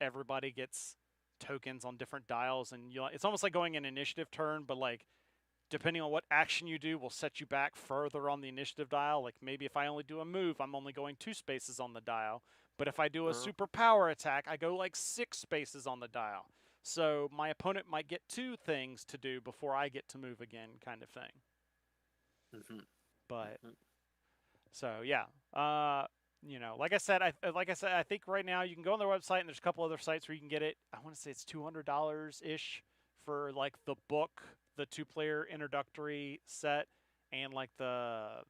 everybody gets tokens on different dials, and it's almost like going an initiative turn, but like depending on what action you do, will set you back further on the initiative dial. Like maybe if I only do a move, I'm only going 2 spaces on the dial. But if I do a super power attack, I go like 6 spaces on the dial. So my opponent might get 2 things to do before I get to move again, kind of thing. But so yeah, you know, like I said, I think right now you can go on their website and there's a couple other sites where you can get it. I want to say it's $200 ish for like the book, the 2-player introductory set, and like the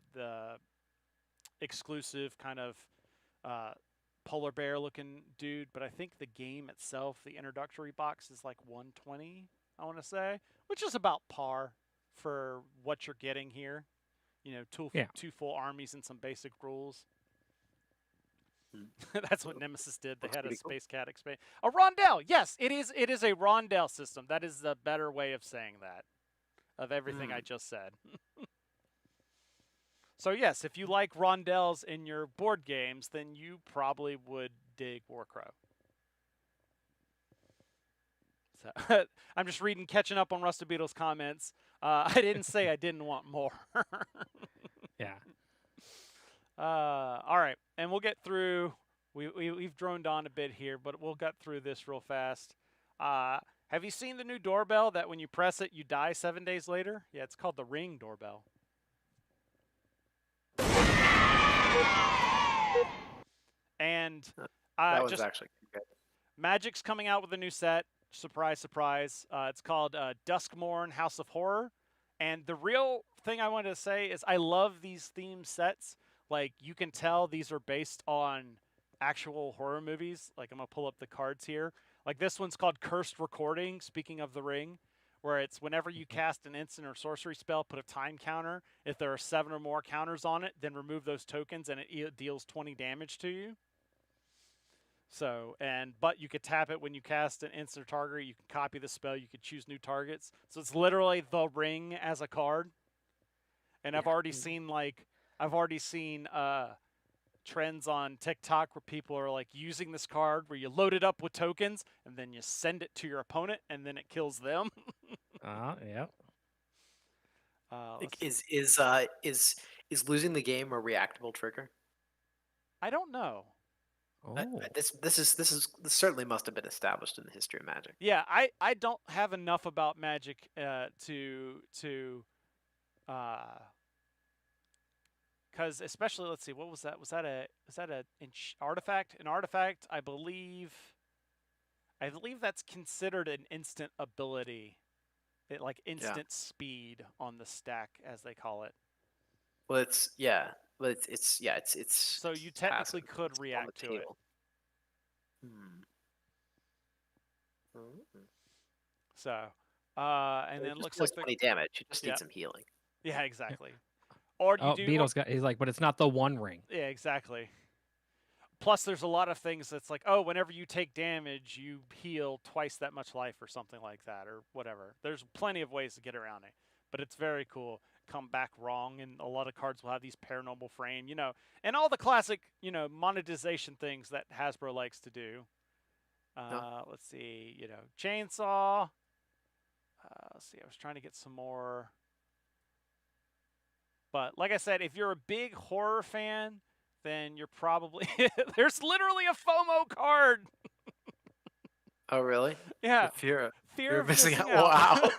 exclusive kind of polar bear looking dude. But I think the game itself, the introductory box, is like $120, I want to say, which is about par for what you're getting here. You know, two full armies and some basic rules. That's what Nemesis did. They had a Space Cat expansion. A rondelle. Yes, it is. It is a rondelle system. That is the better way of saying that, of everything I just said. So yes, if you like rondelles in your board games, then you probably would dig Warcrow. So I'm just catching up on Rusted Beetle's comments. I didn't say I didn't want more. Yeah. All right, and we'll get through. We've droned on a bit here, but we'll get through this real fast. Have you seen the new doorbell that when you press it, you die 7 days later? Yeah, it's called the Ring doorbell. And that was actually good. Magic's coming out with a new set. Surprise, surprise. It's called Duskmorn House of Horror. And the real thing I wanted to say is I love these theme sets. Like, you can tell these are based on actual horror movies. Like, I'm going to pull up the cards here. Like, this one's called Cursed Recording, speaking of the Ring, where it's whenever you cast an instant or sorcery spell, put a time counter. If there are 7 or more counters on it, then remove those tokens, and it deals 20 damage to you. So, but you could tap it when you cast an instant or target. You can copy the spell. You could choose new targets. So it's literally the Ring as a card. And I've already seen trends on TikTok where people are like using this card where you load it up with tokens and then you send it to your opponent and then it kills them. Yeah. Is losing the game a reactable trigger? I don't know. Oh. This certainly must have been established in the history of Magic. Yeah, I don't have enough about Magic to because especially, let's see, what was that? Was that an artifact? An artifact, I believe that's considered an instant ability, like instant speed on the stack, as they call it. Well, it's so you technically could react to it. So, and then it looks like 20 damage. You just need some healing. Yeah, exactly. Or do you do Beetle's he's like, but it's not the One Ring. Yeah, exactly. Plus, there's a lot of things that's like, oh, whenever you take damage, you heal twice that much life or something like that or whatever. There's plenty of ways to get around it, but it's very cool. Come back wrong, and a lot of cards will have these paranormal frame, and all the classic, monetization things that Hasbro likes to do. Let's see, chainsaw. Let's see, I was trying to get some more. But like I said, if you're a big horror fan, then you're probably there's literally a FOMO card. Oh, really? Yeah. Fear of missing out. Wow.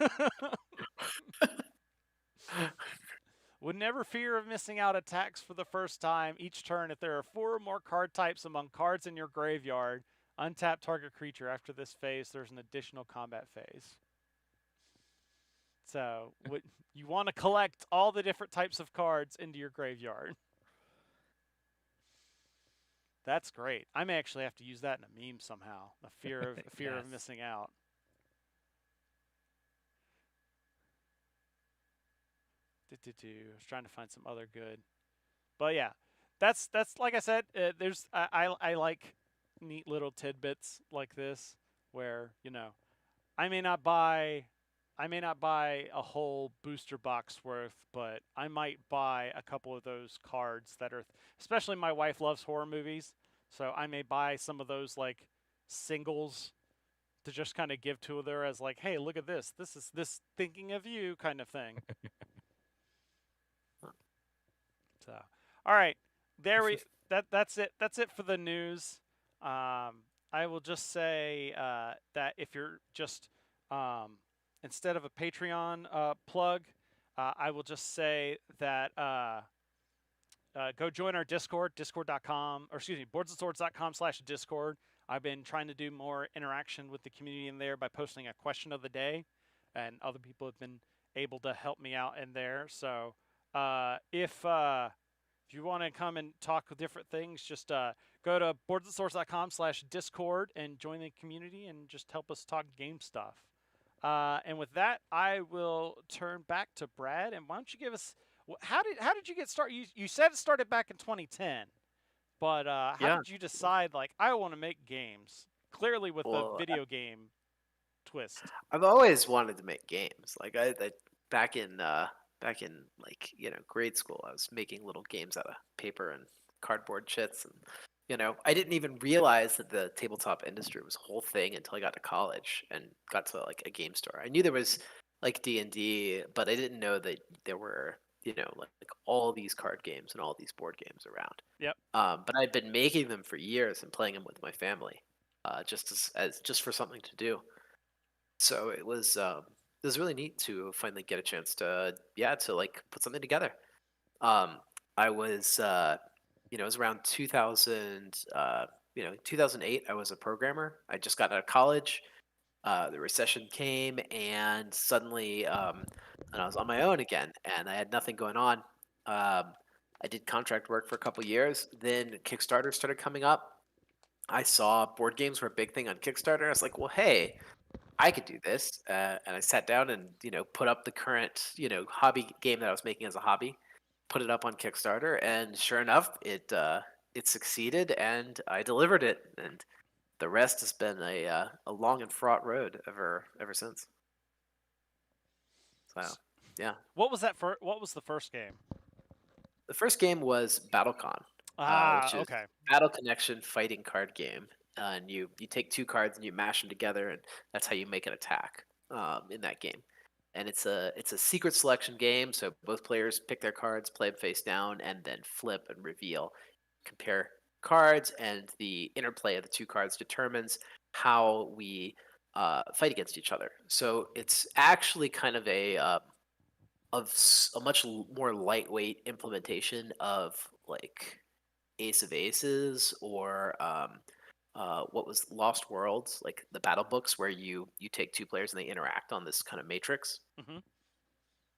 Would never fear of missing out attacks for the first time each turn if there are 4 or more card types among cards in your graveyard. Untap target creature. After this phase, there's an additional combat phase. So you want to collect all the different types of cards into your graveyard. That's great. I may actually have to use that in a meme somehow. The fear of missing out. I was trying to find some other good, but yeah, that's like I said. I like neat little tidbits like this where I may not buy a whole booster box worth, but I might buy a couple of those cards that are, especially my wife loves horror movies, so I may buy some of those like singles to just kind of give to her as like, hey, look at this. This is this thinking of you kind of thing. So, all right, that's it. That's it for the news. I will just say that if you're just instead of a Patreon plug, I will just say that go join our Discord, discord.com, or excuse me, boardsandswords.com/Discord. I've been trying to do more interaction with the community in there by posting a question of the day, and other people have been able to help me out in there. So if you want to come and talk with different things, just go to boardsandswords.com/Discord and join the community and just help us talk game stuff. And with that, I will turn back to Brad. And why don't you give us how did you get started? You said it started back in 2010, but how Yeah. did you decide like I want to make games? Clearly with Well, the video game twist. I've always wanted to make games. Like I back in like grade school, I was making little games out of paper and cardboard chits, and I didn't even realize that the tabletop industry was a whole thing until I got to college and got to like a game store. I knew there was like D&D, but I didn't know that there were like all these card games and all these board games around. Yep. But I'd been making them for years and playing them with my family, just as just for something to do. So it was really neat to finally get a chance to like put something together. I was it was around 2000 2008. I was a programmer. I just got out of college. The recession came, and suddenly and I was on my own again, and I had nothing going on. I did contract work for a couple years. Then Kickstarter started coming up. I saw board games were a big thing on Kickstarter. I was like, well, hey, I could do this. And I sat down and put up the current hobby game that I was making as a hobby, put it up on Kickstarter, and sure enough, it succeeded, and I delivered it, and the rest has been a long and fraught road ever since. So yeah, What was the first game? the first game was BattleCon, which is Okay. Battle Connection fighting card game, and you take two cards and you mash them together, and that's how you make an attack in that game. And it's a secret selection game, so both players pick their cards, play them face down, and then flip and reveal, compare cards, and the interplay of the two cards determines how we fight against each other. So it's actually kind of a much more lightweight implementation of like Ace of Aces or what was Lost Worlds, like the battle books where you take two players and they interact on this kind of matrix. Mhm.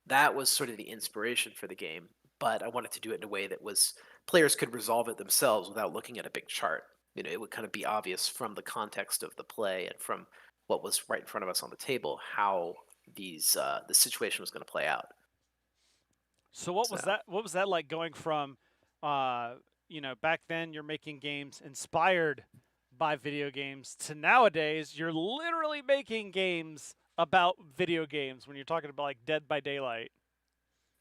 That was sort of the inspiration for the game, but I wanted to do it in a way that was players could resolve it themselves without looking at a big chart. It would kind of be obvious from the context of the play and from what was right in front of us on the table how the situation was going to play out. So what was that? What was that like going from, back then you're making games inspired by video games to nowadays you're literally making games about video games when you're talking about like Dead by Daylight.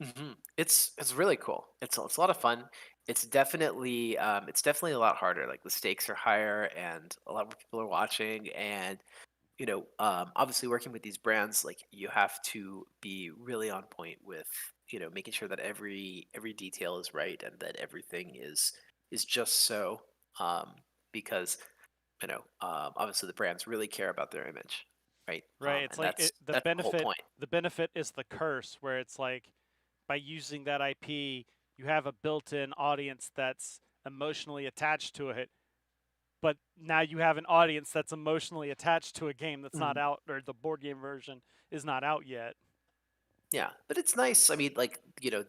Mm-hmm. It's really cool. It's a lot of fun. It's definitely a lot harder. Like the stakes are higher, and a lot more people are watching. And obviously working with these brands, like you have to be really on point with making sure that every detail is right and that everything is just so. Because obviously the brands really care about their image, right? Right. It's and like that's the the whole benefit. point. The benefit is the curse, where it's like by using that IP, you have a built-in audience that's emotionally attached to it. But now you have an audience that's emotionally attached to a game that's not out, or the board game version is not out yet. Yeah, but it's nice. I mean, like,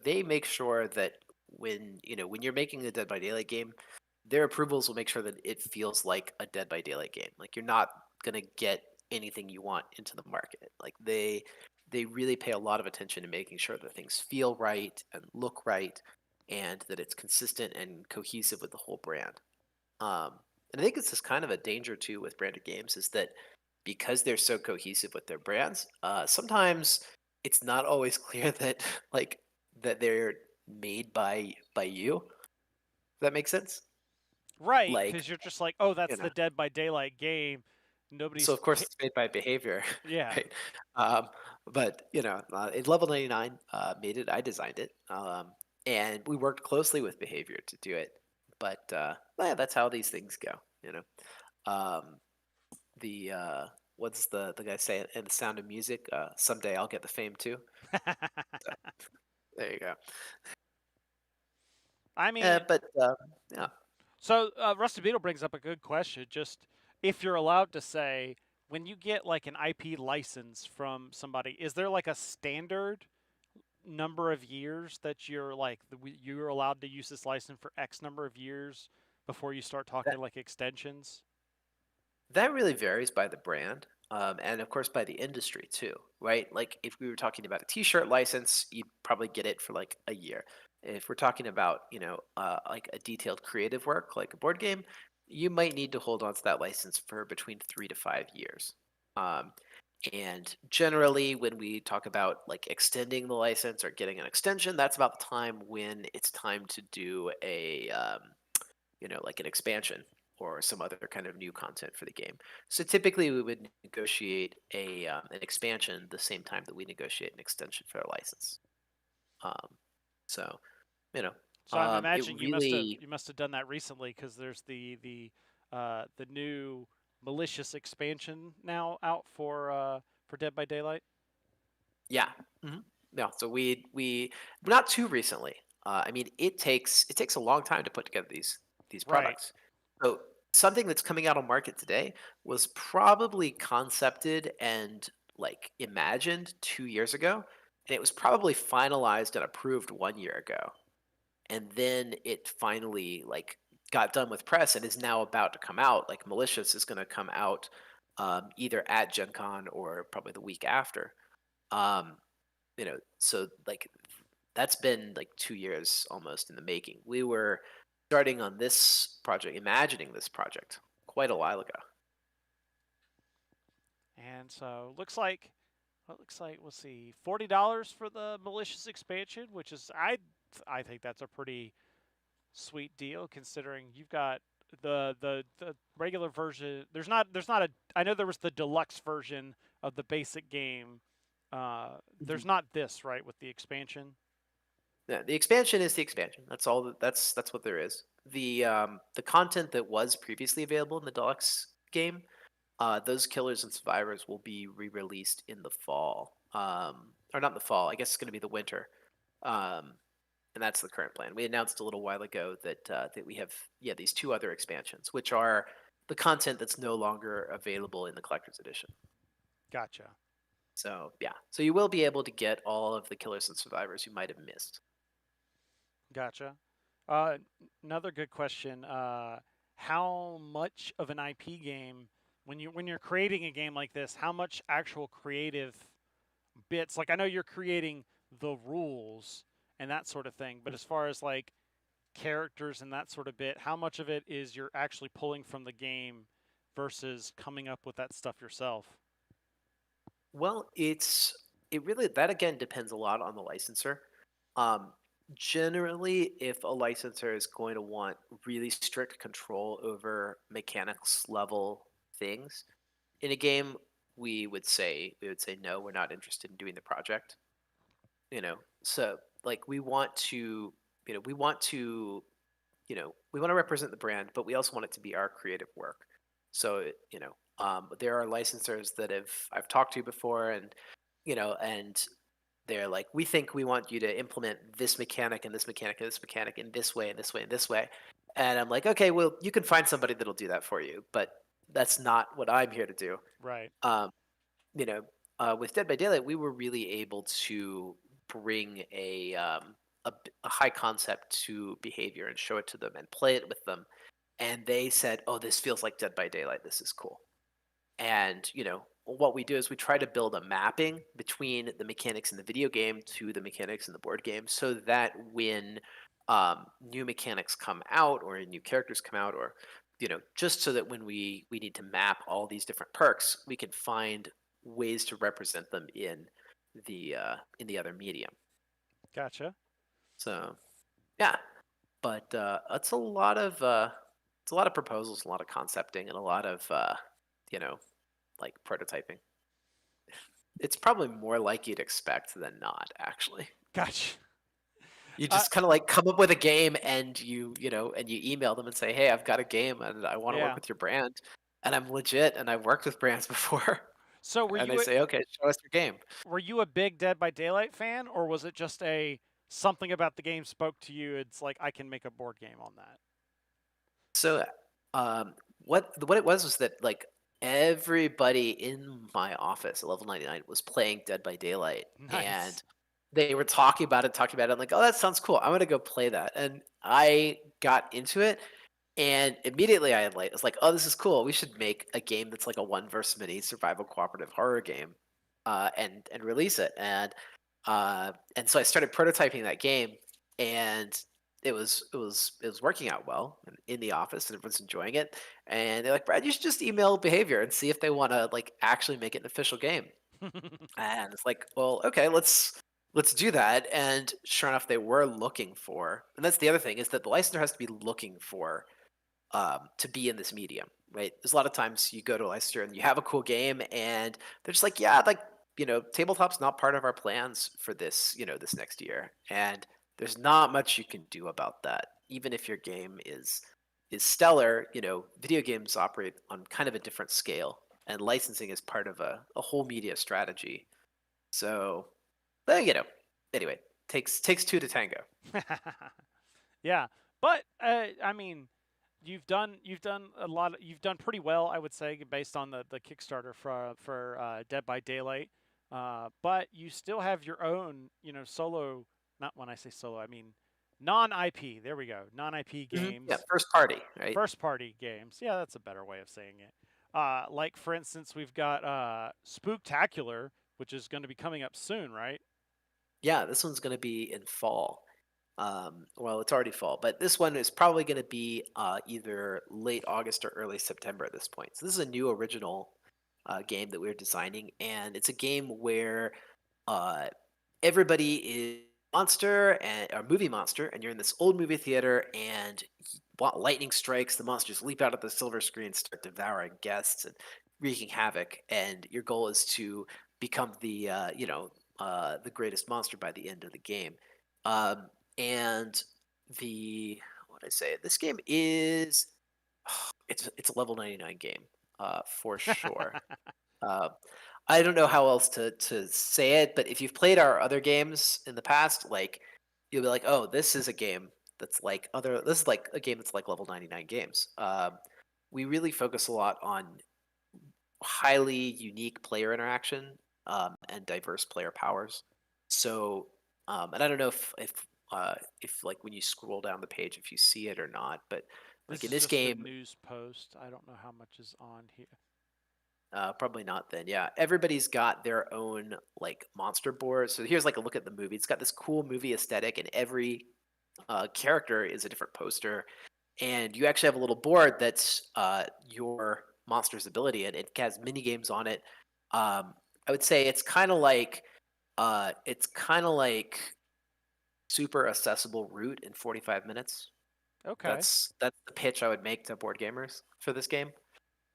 they make sure that when you're making a Dead by Daylight game, their approvals will make sure that it feels like a Dead by Daylight game. Like you're not gonna get anything you want into the market. Like they really pay a lot of attention to making sure that things feel right and look right, and that it's consistent and cohesive with the whole brand. And I think it's just kind of a danger too with branded games is that because they're so cohesive with their brands, sometimes it's not always clear that that they're made by you. Does that make sense? Right, Like, because you're just like, oh, that's you know. the Dead by Daylight game. nobody's So of course it's made by Behavior, yeah. right? Um, but in Level 99 made it. I designed it, and we worked closely with Behavior to do it. But well, yeah, that's how these things go. Um, the what's the guy say in The Sound of Music? Someday I'll get the fame too. So, there you go. I mean, But yeah. so Rusty Beetle brings up a good question. Just if you're allowed to say, when you get like an IP license from somebody, is there like a standard number of years that you're like you're allowed to use this license for X number of years before you start talking like extensions? That really varies by the brand, and of course by the industry too, right? Like if we were talking about a T-shirt license, you'd probably get it for like a year. If we're talking about like a detailed creative work, like a board game, you might need to hold on to that license for between 3 to 5 years. Um, and generally, when we talk about like extending the license or getting an extension, that's about the time when it's time to do a like an expansion or some other kind of new content for the game. So typically, we would negotiate an expansion the same time that we negotiate an extension for a license. Um, so you know, So I'm it imagining really you must have done that recently because there's the new malicious expansion now out for Dead by Daylight. yeah. Yeah. So we not too recently. I mean, it takes a long time to put together these Right. products. So something that's coming out on market today was probably concepted and like imagined 2 years ago, and it was probably finalized and approved 1 year ago, and then it finally like got done with press and is now about to come out. Like Malicious is going to come out either at Gen Con or probably the week after. Um, so like that's been like 2 years almost in the making. We were starting on this project, imagining this project quite a while ago. And so looks like we'll see $40 for the malicious expansion, which is I think that's a pretty sweet deal considering you've got the regular version. There's not a I know there was the deluxe version of the basic game. There's not this right with the expansion. Yeah, the expansion is the expansion. That's all. That's what there is. The content that was previously available in the deluxe game, those killers and survivors will be re-released in the fall. Or not in the fall. I guess it's going to be the winter. Um, and that's the current plan. We announced a little while ago that we have these two other expansions, which are the content that's no longer available in the collector's edition. Gotcha. So yeah, so you will be able to get all of the killers and survivors you might have missed. Gotcha. Another good question. How much of an IP game when you're creating a game like this? How much actual creative bits? Like I know you're creating the rules and that sort of thing, but as far as like characters and that sort of bit, how much of it is you're actually pulling from the game versus coming up with that stuff yourself? Well, it really that again depends a lot on the licensor. Um, Generally, if a licensor is going to want really strict control over mechanics level things in a game, we would say no, we're not interested in doing the project. So like we want to, we want to, we want to represent the brand, but we also want it to be our creative work. So there are licensors that I've talked to before, and they're like, we think we want you to implement this mechanic and this mechanic and this mechanic in this way and this way and this way. And I'm like, okay, well, you can find somebody that'll do that for you, but that's not what I'm here to do. Right. Um, with Dead by Daylight, we were really able to bring a high concept to Behavior and show it to them and play it with them, and they said, "Oh, this feels like Dead by Daylight. This is cool." And what we do is we try to build a mapping between the mechanics in the video game to the mechanics in the board game, so that when new mechanics come out or new characters come out, or just so that when we need to map all these different perks, we can find ways to represent them in the other medium. Gotcha. So yeah, but it's a lot of proposals, a lot of concepting, and a lot of like prototyping. It's probably more like you'd expect than not, actually. Gotcha. You just kind of like come up with a game and you email them and say, hey, I've got a game and I want to Yeah. work with your brand. And I'm legit and I've worked with brands before. So were And you they say, okay, show us your game. were you a big Dead by Daylight fan, or was it just something about the game spoke to you? It's like I can make a board game on that. So what it was that like everybody in my office at level 99 was playing Dead by Daylight. Nice. And they were talking about it. I'm like, oh, that sounds cool. I'm gonna go play that. And I got into it. And immediately I was like, oh, this is cool. We should make a game that's like a one versus many survival cooperative horror game, and release it. And so I started prototyping that game, and it was working out well in the office, and everyone's enjoying it. And they're like, Brad, you should just email Behavior and see if they want to like actually make it an official game. And it's like, well, okay, let's do that. And sure enough, they were looking for, and that's the other thing, is that the licensor has to be looking for to be in this medium, right? There's a lot of times you go to a licensor and you have a cool game and they're just like, yeah, like, tabletop's not part of our plans for this, this next year. And there's not much you can do about that. Even if your game is stellar, video games operate on kind of a different scale, and licensing is part of a whole media strategy. So, anyway, takes two to tango. Yeah, but I mean, you've done you've done pretty well, I would say, based on the Kickstarter for Dead by Daylight. But you still have your own, solo. Not when I say solo, I mean non-IP. There we go, non-IP games. Yeah, first party, right? First party games. Yeah, that's a better way of saying it. Like for instance, we've got Spooktacular, which is going to be coming up soon, right? Yeah, this one's going to be in fall. Well, it's already fall, but this one is probably going to be either late August or early September at this point. So this is a new original game that we're designing, and it's a game where everybody is a monster and a movie monster, and you're in this old movie theater, and lightning strikes. The monsters leap out of the silver screen, start devouring guests and wreaking havoc. And your goal is to become the the greatest monster by the end of the game. And what did I say? This game is it's a level 99 game for sure. I don't know how else to say it, but if you've played our other games in the past, like you'll be like, oh, this is a game that's like this is like a game that's like level 99 games. We really focus a lot on highly unique player interaction and diverse player powers. So, and I don't know if like when you scroll down the page, if you see it or not, but like in this just game, a news post. I don't know how much is on here. probably not then. Yeah, everybody's got their own like monster board. So here's like a look at the movie. It's got this cool movie aesthetic, and every character is a different poster. And you actually have a little board that's your monster's ability, and it has mini games on it. I would say it's kind of like super accessible Root in 45 minutes. Okay. That's the pitch I would make to board gamers for this game.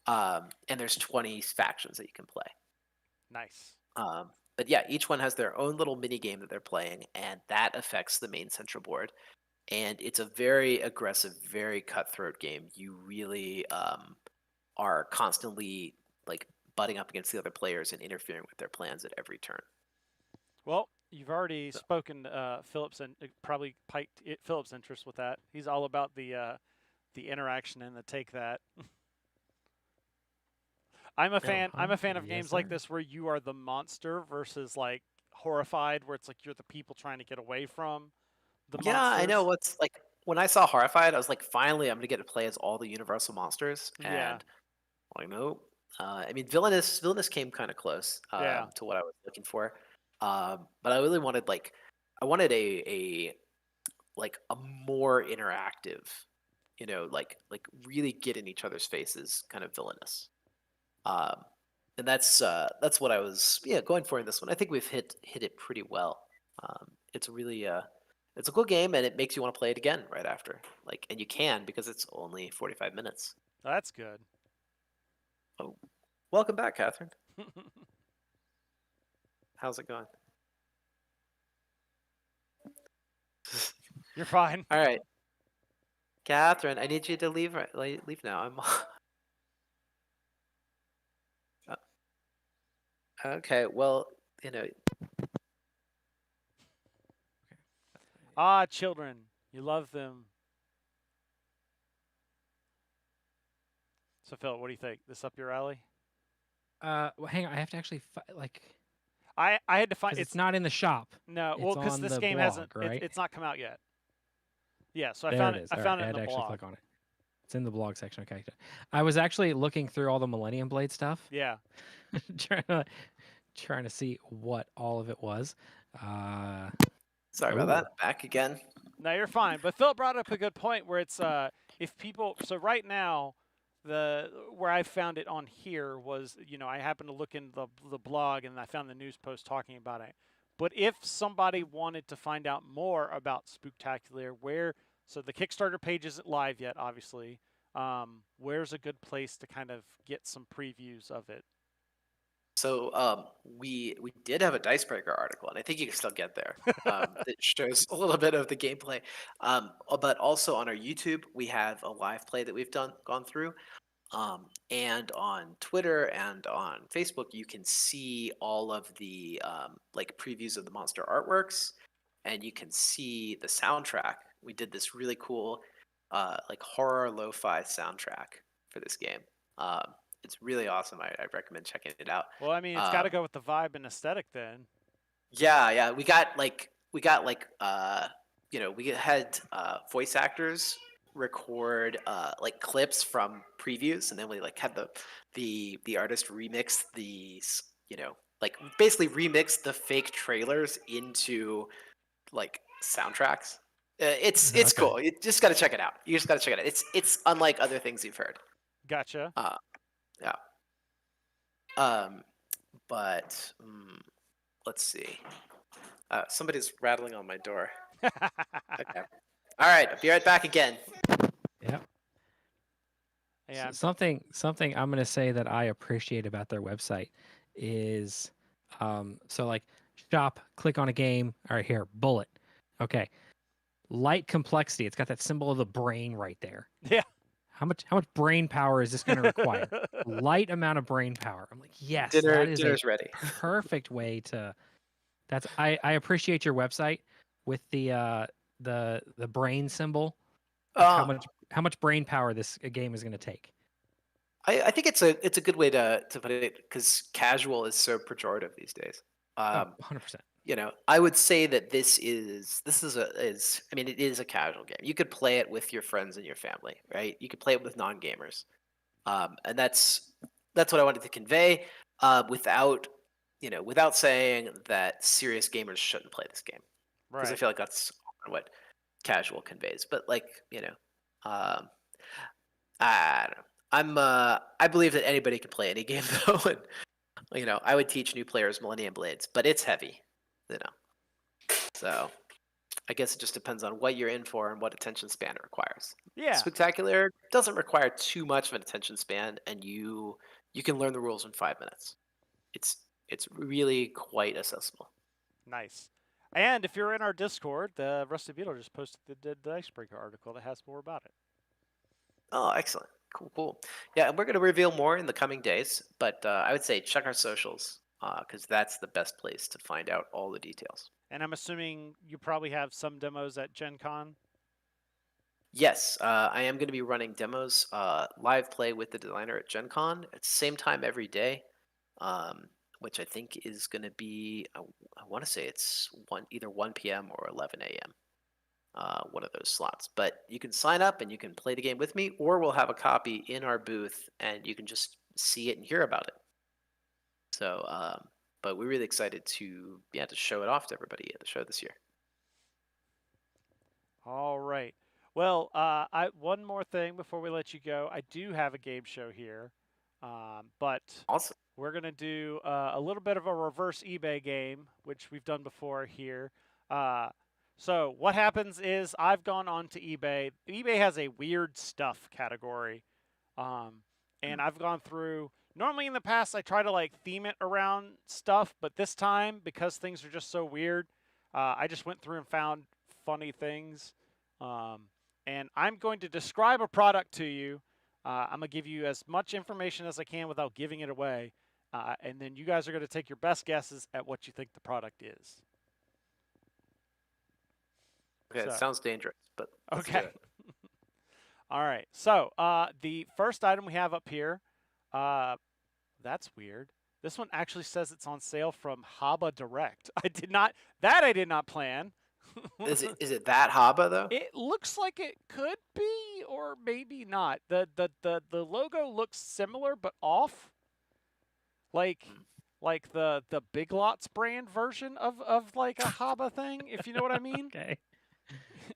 And there's 20 factions that you can play. Nice. But yeah, each one has their own little mini game that they're playing, and that affects the main central board. And it's a very aggressive, very cutthroat game. You really are constantly like butting up against the other players and interfering with their plans at every turn. Well, you've already spoken Philip's and probably piked Philip's interest with that. He's all about the interaction and the take that. I'm a fan of games like this where you are the monster versus like Horrified, where it's like you're the people trying to get away from the monsters. Yeah, I know. What's like when I saw Horrified, I was like, finally, I'm gonna get to play as all the Universal monsters. Yeah. And like, no, I mean, Villainous came kind of close to what I was looking for. But I really wanted I wanted a more interactive, like really get in each other's faces kind of Villainous. And that's what I was going for in this one. I think we've hit it pretty well. It's really it's a cool game, and it makes you want to play it again right after. And you can, because it's only 45 minutes. That's good. Oh, Welcome back, Catherine. How's it going? You're fine. All right, Catherine, I need you to leave. Leave now. I'm. Okay. Well, you know. Ah, children, you love them. So, Phil, what do you think? This up your alley? Well, hang on. I have to actually I had to find. 'cause it's not in the shop. No, It's well, because on this the game blog, hasn't. right? It's not come out yet. Yeah, so I There found it it. is. I All found right, it I in had the to actually blog. click on it. It's in the blog section. Okay. I was actually looking through all the Millennium Blade stuff, Yeah. trying to see what all of it was. Sorry about Ooh. that. Back again. No, you're fine. But Phil brought up a good point where it's if people. So right now, where I found it on here was I happened to look in the blog and I found the news post talking about it. But if somebody wanted to find out more about Spooktacular, so the Kickstarter page isn't live yet, obviously. Where's a good place to kind of get some previews of it? So we did have a Dicebreaker article, and I think you can still get there. That shows a little bit of the gameplay. But also on our YouTube, we have a live play that we've gone through. And on Twitter and on Facebook, you can see all of the like previews of the monster artworks, and you can see the soundtrack. We did this really cool like horror lo-fi soundtrack for this game. It's really awesome. I recommend checking it out. Well, I mean, it's got to go with the vibe and aesthetic then. Yeah. We got we had voice actors record like clips from previews, and then we like had the artist remix these, like basically remix the fake trailers into like soundtracks. It's Okay. cool. You just got to check it out. You just got to check it out. It's unlike other things you've heard. Gotcha. Yeah. But let's see. Somebody's rattling on my door. Okay. All right. I'll be right back again. Yep. Yeah. Something I'm going to say that I appreciate about their website is so like shop, click on a game. All right, here, bullet. Okay. Light complexity. It's got that symbol of the brain right there. Yeah. How much brain power is this going to require? Light amount of brain power. I'm like, yes, that is Dinner's a ready. perfect way to. I appreciate your website with the brain symbol. Like how much brain power this game is going to take. I think it's a good way to put it, because casual is so pejorative these days. 100%. I would say that this is it is a casual game. You could play it with your friends and your family, right? You could play it with non-gamers, and that's what I wanted to convey, without saying that serious gamers shouldn't play this game, because I Right. feel like that's what casual conveys. But I don't know. I believe that anybody can play any game though, and I would teach new players Millennium Blades, but it's heavy. So I guess it just depends on what you're in for and what attention span it requires. Yeah. Spooktacular doesn't require too much of an attention span, and you can learn the rules in 5 minutes. It's really quite accessible. Nice. And if you're in our Discord, the Rusty Beetle just posted the Icebreaker article that has more about it. Oh, excellent. Cool. Yeah, and we're going to reveal more in the coming days, but I would say check our socials, because that's the best place to find out all the details. And I'm assuming you probably have some demos at Gen Con? Yes, I am going to be running demos, live play with the designer at Gen Con at the same time every day, which I think is going to be, I want to say it's either 1 p.m. or 11 a.m., one of those slots. But you can sign up and you can play the game with me, or we'll have a copy in our booth and you can just see it and hear about it. So, but we're really excited to show it off to everybody at the show this year. All right. Well, one more thing before we let you go. I do have a game show here, but Awesome. we're going to do a little bit of a reverse eBay game, which we've done before here. So what happens is I've gone on to eBay. eBay has a weird stuff category, and I've gone through. Normally in the past, I try to like theme it around stuff, but this time, because things are just so weird, I just went through and found funny things. And I'm going to describe a product to you. I'm going to give you as much information as I can without giving it away. And then you guys are going to take your best guesses at what you think the product is. Okay, it So- sounds dangerous, but let's do Okay. it. All right. So the first item we have up here, that's weird. This one actually says it's on sale from Haba Direct. I did not plan. Is it that Haba though? It looks like it could be, or maybe not. The logo looks similar but off. Like the Big Lots brand version of like a Haba thing, if you know what I mean. Okay.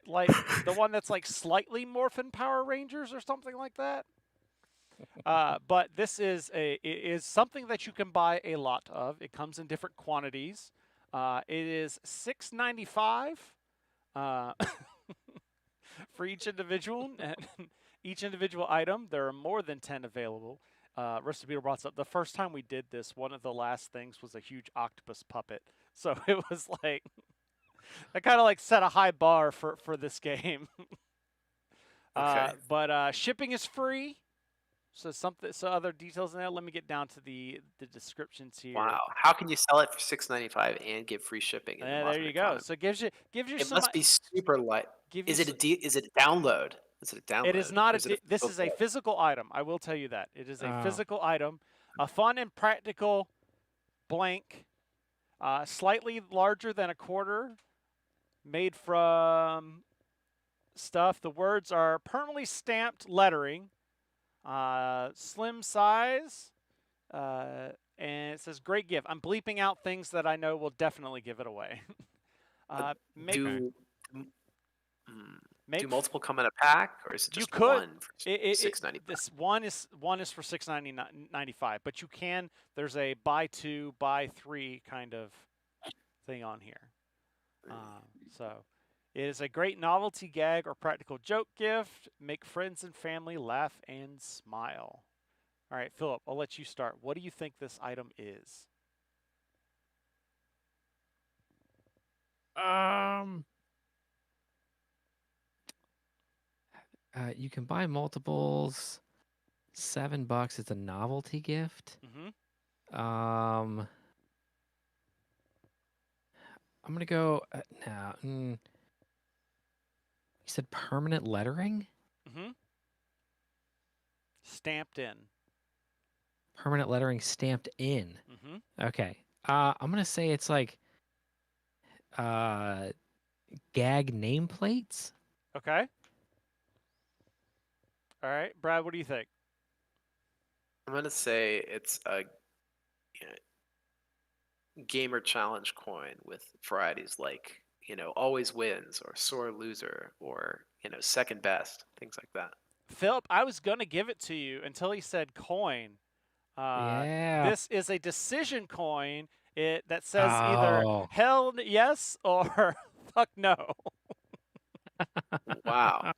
Like the one that's like slightly Morphin Power Rangers or something like that. But this is it is something that you can buy a lot of. It comes in different quantities. It is $6.95 for each individual. And each individual item, there are more than 10 available. Rusty Beetle brought up the first time we did this. One of the last things was a huge octopus puppet. So it was like I kind of like set a high bar for this game. Okay. But shipping is free. So other details in there. Let me get down to the descriptions here. Wow. How can you sell it for $6.95 and give free shipping? In the There Mothman you go. Economy? So gives you It some. must be super light. Is it a download? Is it a download? It is not or is it this is a physical? physical item. I will tell you that. It is a Oh. physical item, a fun and practical blank, slightly larger than a quarter, made from stuff. The words are permanently stamped lettering, slim size, and it says great gift. I'm bleeping out things that I know will definitely give it away. Do Make multiple come in a pack, or is it You just could. one for $6.95? This one is for $6.95, but you can. There's a buy two, buy three kind of thing on here. So it is a great novelty gag or practical joke gift. Make friends and family laugh and smile. All right, Philip, I'll let you start. What do you think this item is? You can buy multiples. $7. It's a novelty gift. Mm-hmm. I'm gonna go now. You said permanent lettering. Mm-hmm. Stamped in. Permanent lettering stamped in. Mm-hmm. Okay. I'm gonna say it's like gag nameplates. Okay. All right, Brad, what do you think? I'm gonna say it's a gamer challenge coin with varieties like always wins or sore loser or second best, things like that. Philip, I was going to give it to you until he said coin. Yeah. This is a decision coin that says either Oh. hell yes or fuck no. Wow.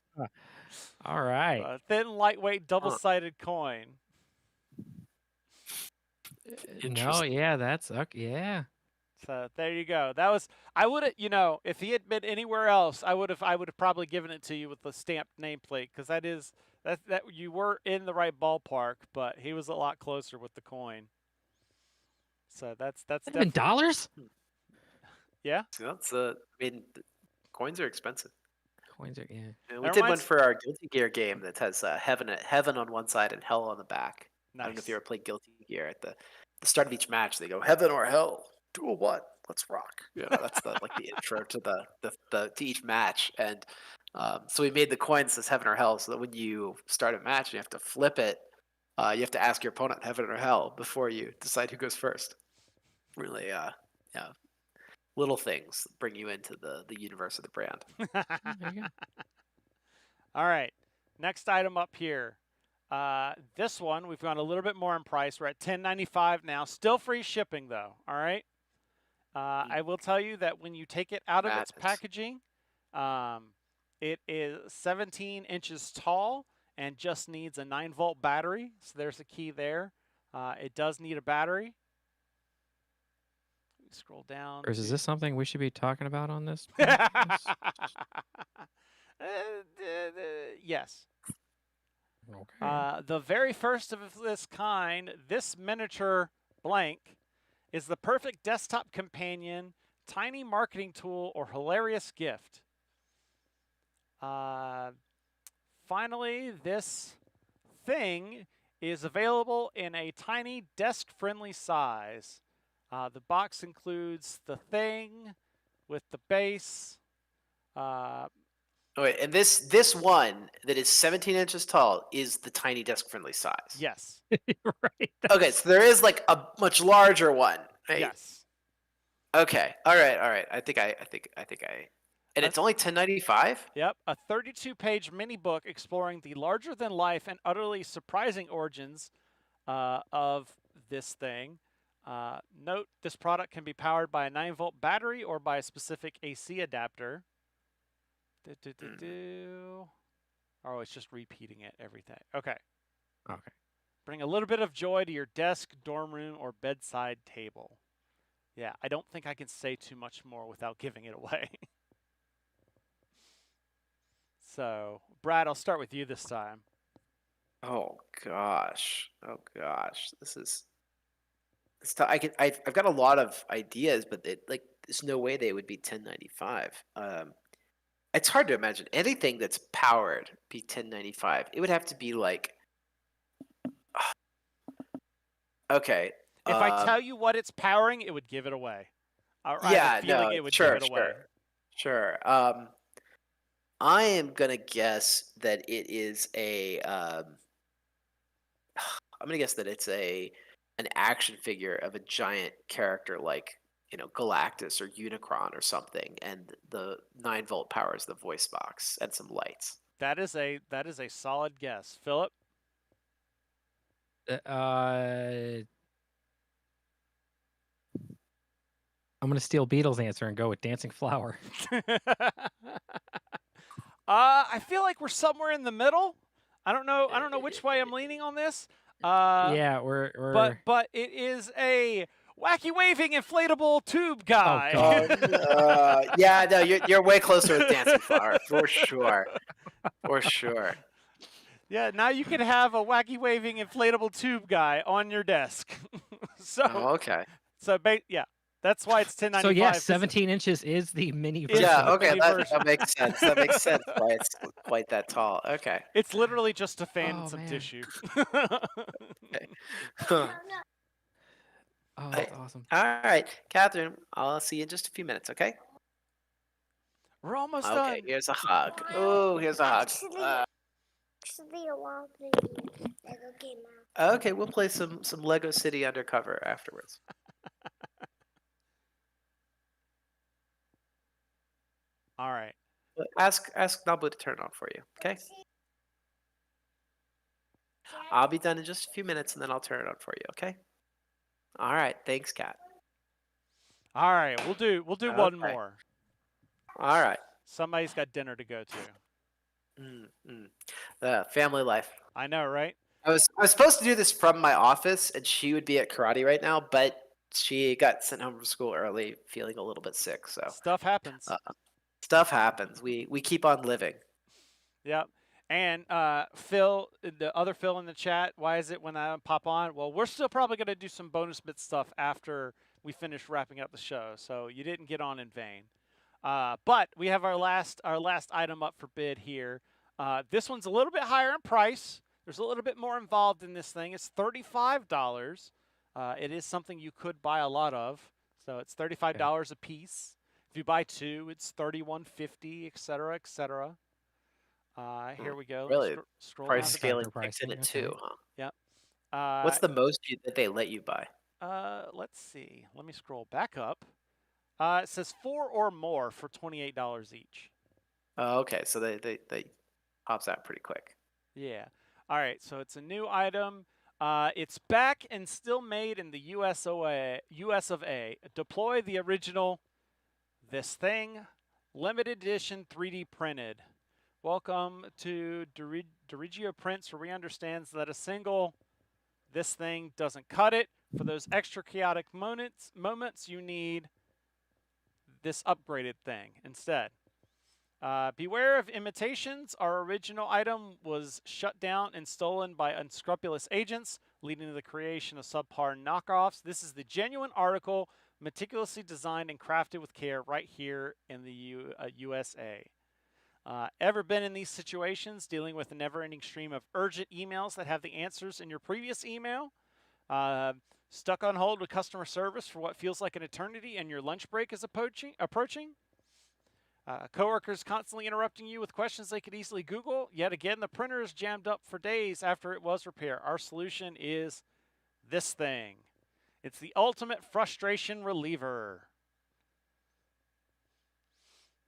All right. A thin, lightweight, double-sided coin. No, Interesting. yeah, that's okay. Yeah. So there you go. That was I would have, if he had been anywhere else, I would have probably given it to you with the stamped nameplate because that you were in the right ballpark, but he was a lot closer with the coin. So that's Even dollars? yeah. So that's coins are expensive. Coins are, yeah. And we That did one reminds- for our Guilty Gear game that has heaven on one side and hell on the back. I don't know if you ever played Guilty Gear. At the start of each match, they go heaven or hell. Duel what? Let's rock. That's the intro to the to each match. And so we made the coin that says heaven or hell, so that when you start a match, and you have to flip it. You have to ask your opponent heaven or hell before you decide who goes first. Really, little things bring you into the universe of the brand. There you go. All right. Next item up here. This one, we've gone a little bit more in price. We're at $10.95 now. Still free shipping, though. All right. I will tell you that when you take it out of its Madness. packaging, it is 17 inches tall and just needs a 9-volt battery. So there's a key there. It does need a battery. Scroll down. Or is this something we should be talking about on this? Yes. Okay. The very first of this kind, this miniature blank, is the perfect desktop companion, tiny marketing tool, or hilarious gift. Finally, this thing is available in a tiny desk-friendly size. The box includes the thing with the base. Oh, wait, and this one that is 17 inches tall is the tiny desk-friendly size. Yes. Right. Okay, so there is like a much larger one. Right? Yes. Okay. All right. I think I. And it's only $10.95. Yep, a 32-page mini book exploring the larger-than-life and utterly surprising origins of this thing. Note, this product can be powered by a 9-volt battery or by a specific AC adapter. Oh, it's just repeating it, everything. Okay. Okay. Bring a little bit of joy to your desk, dorm room, or bedside table. Yeah, I don't think I can say too much more without giving it away. So, Brad, I'll start with you this time. Oh gosh. This is. I've got a lot of ideas, but there's no way they would be $10.95. It's hard to imagine anything that's powered be $10.95. It would have to be like. Okay. If I tell you what it's powering, it would give it away. I Yeah, have a feeling no, it would sure, give it away. sure. I am gonna guess that it is a. I'm gonna guess that it's an action figure of a giant character like Galactus or Unicron or something, and the 9-volt powers the voice box and some lights. That is a solid guess, Philip. I'm gonna steal Beatles' answer and go with Dancing Flower. I feel like we're somewhere in the middle. I don't know which way I'm leaning on this. Yeah, we're. But it is a wacky waving inflatable tube guy. God. Yeah, no, you're way closer with Dancing Flower for sure. For sure. Yeah, now you can have a wacky waving inflatable tube guy on your desk. So okay. So yeah, that's why it's $10.95. So yes, 17 inches is the mini version. Yeah, okay, mini that version. makes sense. That makes sense why it's quite that tall. Okay. It's literally just a fan and Oh, some man. tissue. Okay. No, no. Oh, that's awesome. All right, Catherine, I'll see you in just a few minutes, okay? We're almost Okay, done. here's a hug. Oh, here's a hug. Actually, I want the Lego game now. Okay, we'll play some Lego City Undercover afterwards. All right. But ask Nabu to turn it on for you, okay? I'll be done in just a few minutes, and then I'll turn it on for you, okay? All right, thanks, Kat. All right, we'll do one Okay. more. All right. Somebody's got dinner to go to. The family life. I know, right? I was supposed to do this from my office, and she would be at karate right now, but she got sent home from school early, feeling a little bit sick. So Stuff happens. stuff happens. We keep on living. Yep. And Phil, the other Phil in the chat, why is it when I pop on? Well, we're still probably going to do some bonus bit stuff after we finish wrapping up the show, so you didn't get on in vain. But we have our last item up for bid here. This one's a little bit higher in price. There's a little bit more involved in this thing. It's $35. It is something you could buy a lot of, so it's $35 a piece. If you buy two, it's $31.50, etc., etc. Here we go. Really? Scroll Price down to- scaling pricing, kicks in it okay. too, huh? Yep. What's the most that they let you buy? Let's see. Let me scroll back up. It says 4 or more for $28 each. Oh, okay. So they pops out pretty quick. Yeah. All right. So it's a new item. It's back and still made in the US of A. Deploy the original This Thing limited edition 3D printed. Welcome to Dirigio Prints, where we understands that a single This thing doesn't cut it. For those extra chaotic moments, you need this upgraded thing instead. Beware of imitations. Our original item was shut down and stolen by unscrupulous agents, leading to the creation of subpar knockoffs. This is the genuine article, meticulously designed and crafted with care right here in the USA. Ever been in these situations, dealing with a never-ending stream of urgent emails that have the answers in your previous email? Stuck on hold with customer service for what feels like an eternity and your lunch break is approaching? Coworkers constantly interrupting you with questions they could easily Google. Yet again, the printer is jammed up for days after it was repaired. Our solution is this thing. It's the ultimate frustration reliever.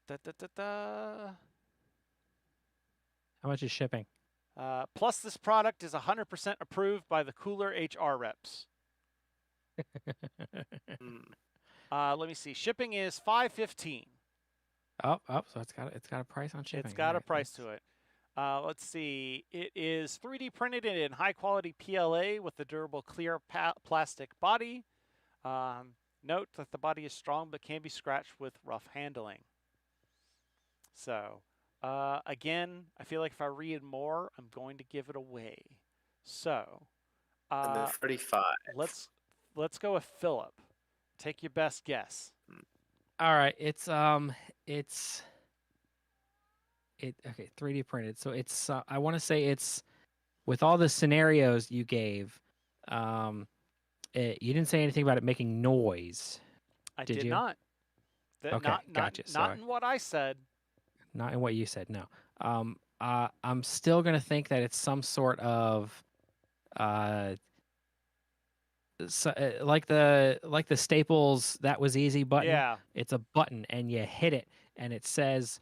Da, da, da, da. How much is shipping? Plus, this product is 100% approved by the Cooler HR reps. Let me see. Shipping is $5.15. So it's got a price on shipping. It's got a price to it. Let's see. It is 3D printed in high quality PLA with a durable clear plastic body. Note that the body is strong but can be scratched with rough handling. So, again, I feel like if I read more, I'm going to give it away. So, And then 35. let's go with Philip. Take your best guess. All right, it's 3D printed. So it's I want to say it's with all the scenarios you gave. You didn't say anything about it making noise. I Did did you? not. Okay, gotcha. Not Sorry. in what I said. Not in what you said. No. I'm still gonna think that it's some sort of like the Staples That Was Easy button. Yeah. It's a button and you hit it and it says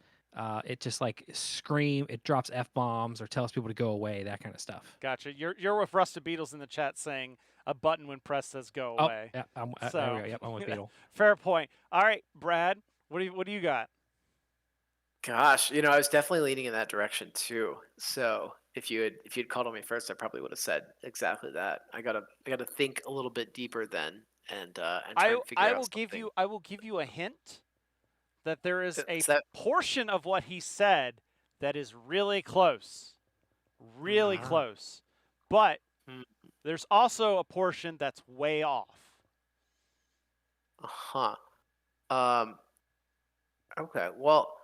it just like it drops F-bombs or tells people to go away, that kind of stuff. Gotcha. You're with Rusted Beetles in the chat saying a button when pressed says go away. Yeah, there we go. Yep, I'm with Beetle. Fair point. All right, Brad, what do you got? Gosh, I was definitely leaning in that direction too. So if you'd called on me first, I probably would have said exactly that. I gotta think a little bit deeper then, and try and figure out something. I will give you a hint that there is a Is that- portion of what he said that is really close, really close, but there's also a portion that's way off. Okay. Well,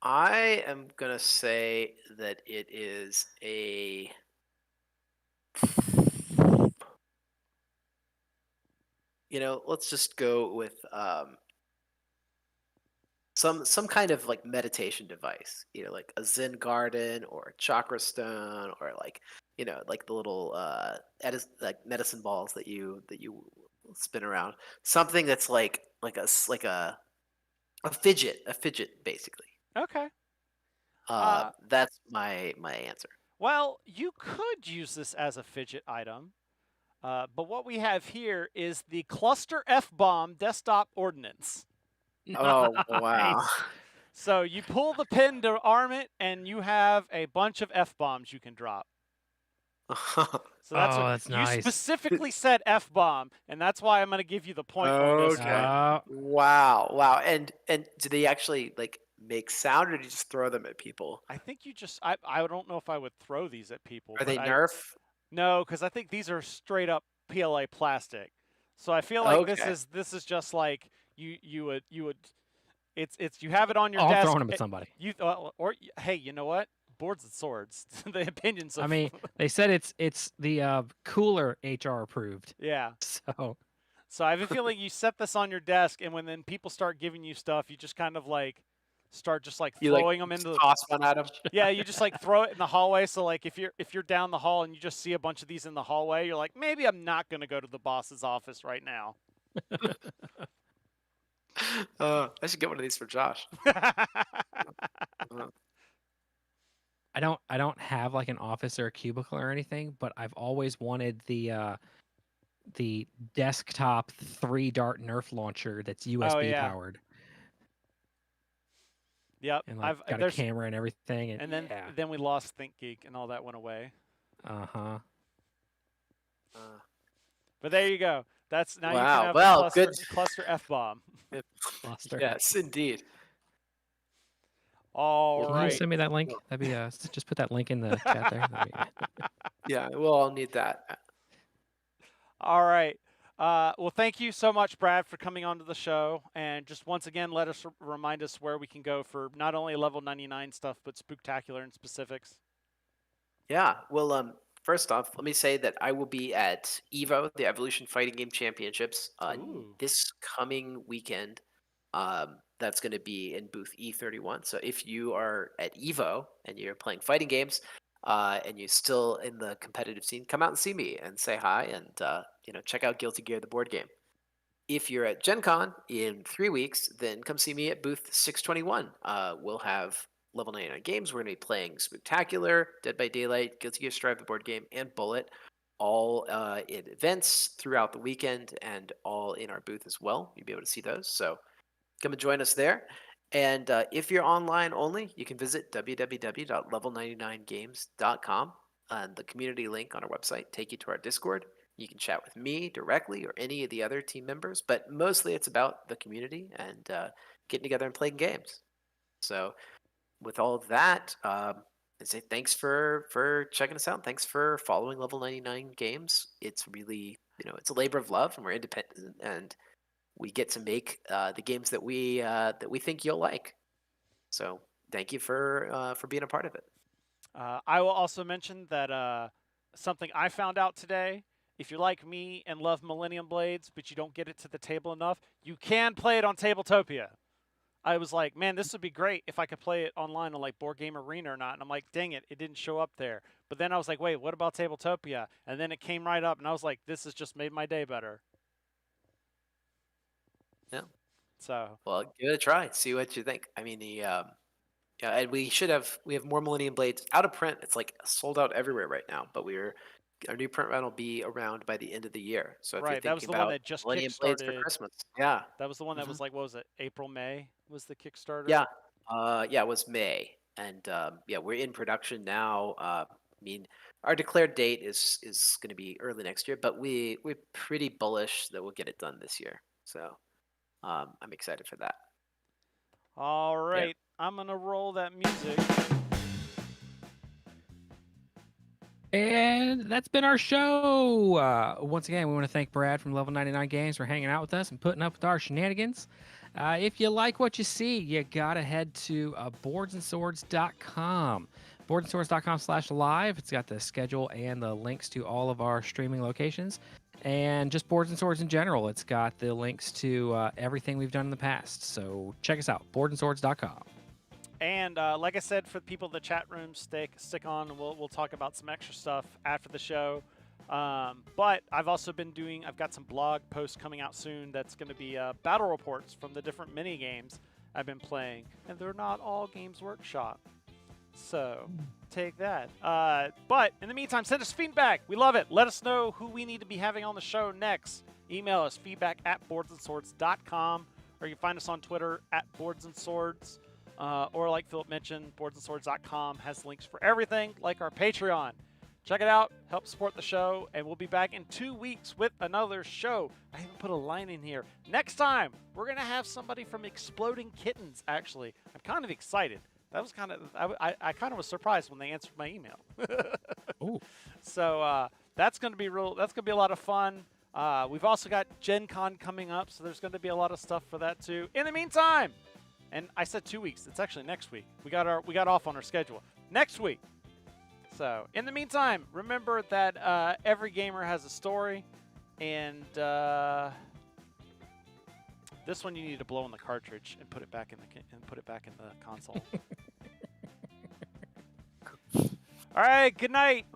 I am gonna say that it is a. Let's just go with some kind of like meditation device. Like a Zen garden or a chakra stone, or like like the little like medicine balls that you spin around. Something that's like a fidget basically. Okay. That's my answer. Well, you could use this as a fidget item, but what we have here is the Cluster F-Bomb Desktop Ordnance. Oh, wow. Nice. So you pull the pin to arm it, and you have a bunch of F-bombs you can drop. So that's that's you nice. specifically said F-bomb, and that's why I'm going to give you the point on this Okay. one. Wow. And do they actually like make sound, or do you just throw them at people? I think you just I don't know if I would throw these at people. Are they but Nerf? No, because I think these are straight up PLA plastic. So I feel like Okay. this is just like you would it's you have it on your I'm desk. throwing them at somebody. Or hey, you know what? Boards and swords. The opinions of I mean, they said it's the Cooler HR approved. yeah. So So I have a feeling you set this on your desk, and when then people start giving you stuff, you just kind of like start just like throwing them into the toss one at them. yeah. You just like throw it in the hallway. So like if you're down the hall and you just see a bunch of these in the hallway, you're like, maybe I'm not gonna go to the boss's office right now. I should get one of these for Josh. I don't have like an office or a cubicle or anything, but I've always wanted the desktop 3-dart Nerf launcher that's USB powered. Yep. And like, got a camera and everything. And then we lost ThinkGeek and all that went away. Uh-huh. But there you go. That's now you Wow, can have well, the good. cluster F-bomb. Cluster. Yes, indeed. All Can you right. send me that link? That'd be just put that link in the chat there. That'd be- Yeah, we'll all need that. All right. Well, thank you so much, Brad, for coming onto the show. And just once again, let us remind us where we can go for not only level 99 stuff, but Spooktacular and specifics. Yeah. Well, first off, let me say that I will be at EVO, the Evolution Fighting Game Championships, Ooh. this coming weekend. That's going to be in booth E31. So if you are at EVO and you're playing fighting games, and you're still in the competitive scene, come out and see me and say hi, and check out Guilty Gear, the board game. If you're at Gen Con in 3 weeks, then come see me at booth 621. We'll have level 99 games. We're going to be playing Spooktacular, Dead by Daylight, Guilty Gear Strive, the board game, and Bullet, all in events throughout the weekend and all in our booth as well. You'll be able to see those. So come and join us there. And if you're online only, you can visit www.level99games.com, and the community link on our website take you to our Discord. You can chat with me directly or any of the other team members, but mostly it's about the community and getting together and playing games. So with all of that, I say thanks for checking us out. Thanks for following Level 99 Games. It's really, it's a labor of love, and we're independent, and we get to make the games that we think you'll like. So thank you for being a part of it. I will also mention that something I found out today. If you're like me and love Millennium Blades, but you don't get it to the table enough, you can play it on Tabletopia. I was like, man, this would be great if I could play it online on like Board Game Arena or not. And I'm like, dang it, it didn't show up there. But then I was like, wait, what about Tabletopia? And then it came right up, and I was like, this has just made my day better. Yeah. So. Well, give it a try. See what you think. I mean, yeah, and we have more Millennium Blades out of print. It's like sold out everywhere right now. But our new print run will be around by the end of the year. So if you're Right, that was thinking the one about that just Millennium Blades for kickstarted. Christmas, yeah, That was the one that was like, what was it? April, May was the Kickstarter. yeah, it was May, and yeah, we're in production now. I mean, our declared date is going to be early next year, but we're pretty bullish that we'll get it done this year. So I'm excited for that. All right, I'm gonna roll that music. And that's been our show. Once again, we want to thank Brad from Level 99 Games for hanging out with us and putting up with our shenanigans. If you like what you see, you got to head to boardsandswords.com. boardsandswords.com/live. It's got the schedule and the links to all of our streaming locations. And just Boards and Swords in general. It's got the links to everything we've done in the past. So check us out, boardsandswords.com. And like I said, for the people in the chat room, stick on, and we'll talk about some extra stuff after the show. But I've got some blog posts coming out soon that's going to be battle reports from the different mini games I've been playing, and they're not all Games Workshop. So take that. But in the meantime, send us feedback. We love it. Let us know who we need to be having on the show next. Email us feedback@boardsandswords.com, or you can find us on Twitter @boardsandswords. Or like Philip mentioned, boardsandswords.com has links for everything, like our Patreon. Check it out, help support the show, and we'll be back in 2 weeks with another show. I even put a line in here. Next time, we're going to have somebody from Exploding Kittens, actually. I'm kind of excited. That was I kind of was surprised when they answered my email. Ooh. So that's going to be a lot of fun. We've also got Gen Con coming up, so there's going to be a lot of stuff for that too. In the meantime, and I said 2 weeks. It's actually next week. We got off on our schedule next week. So in the meantime, remember that every gamer has a story, and this one you need to blow in the cartridge and put it back in the console. All right. Good night.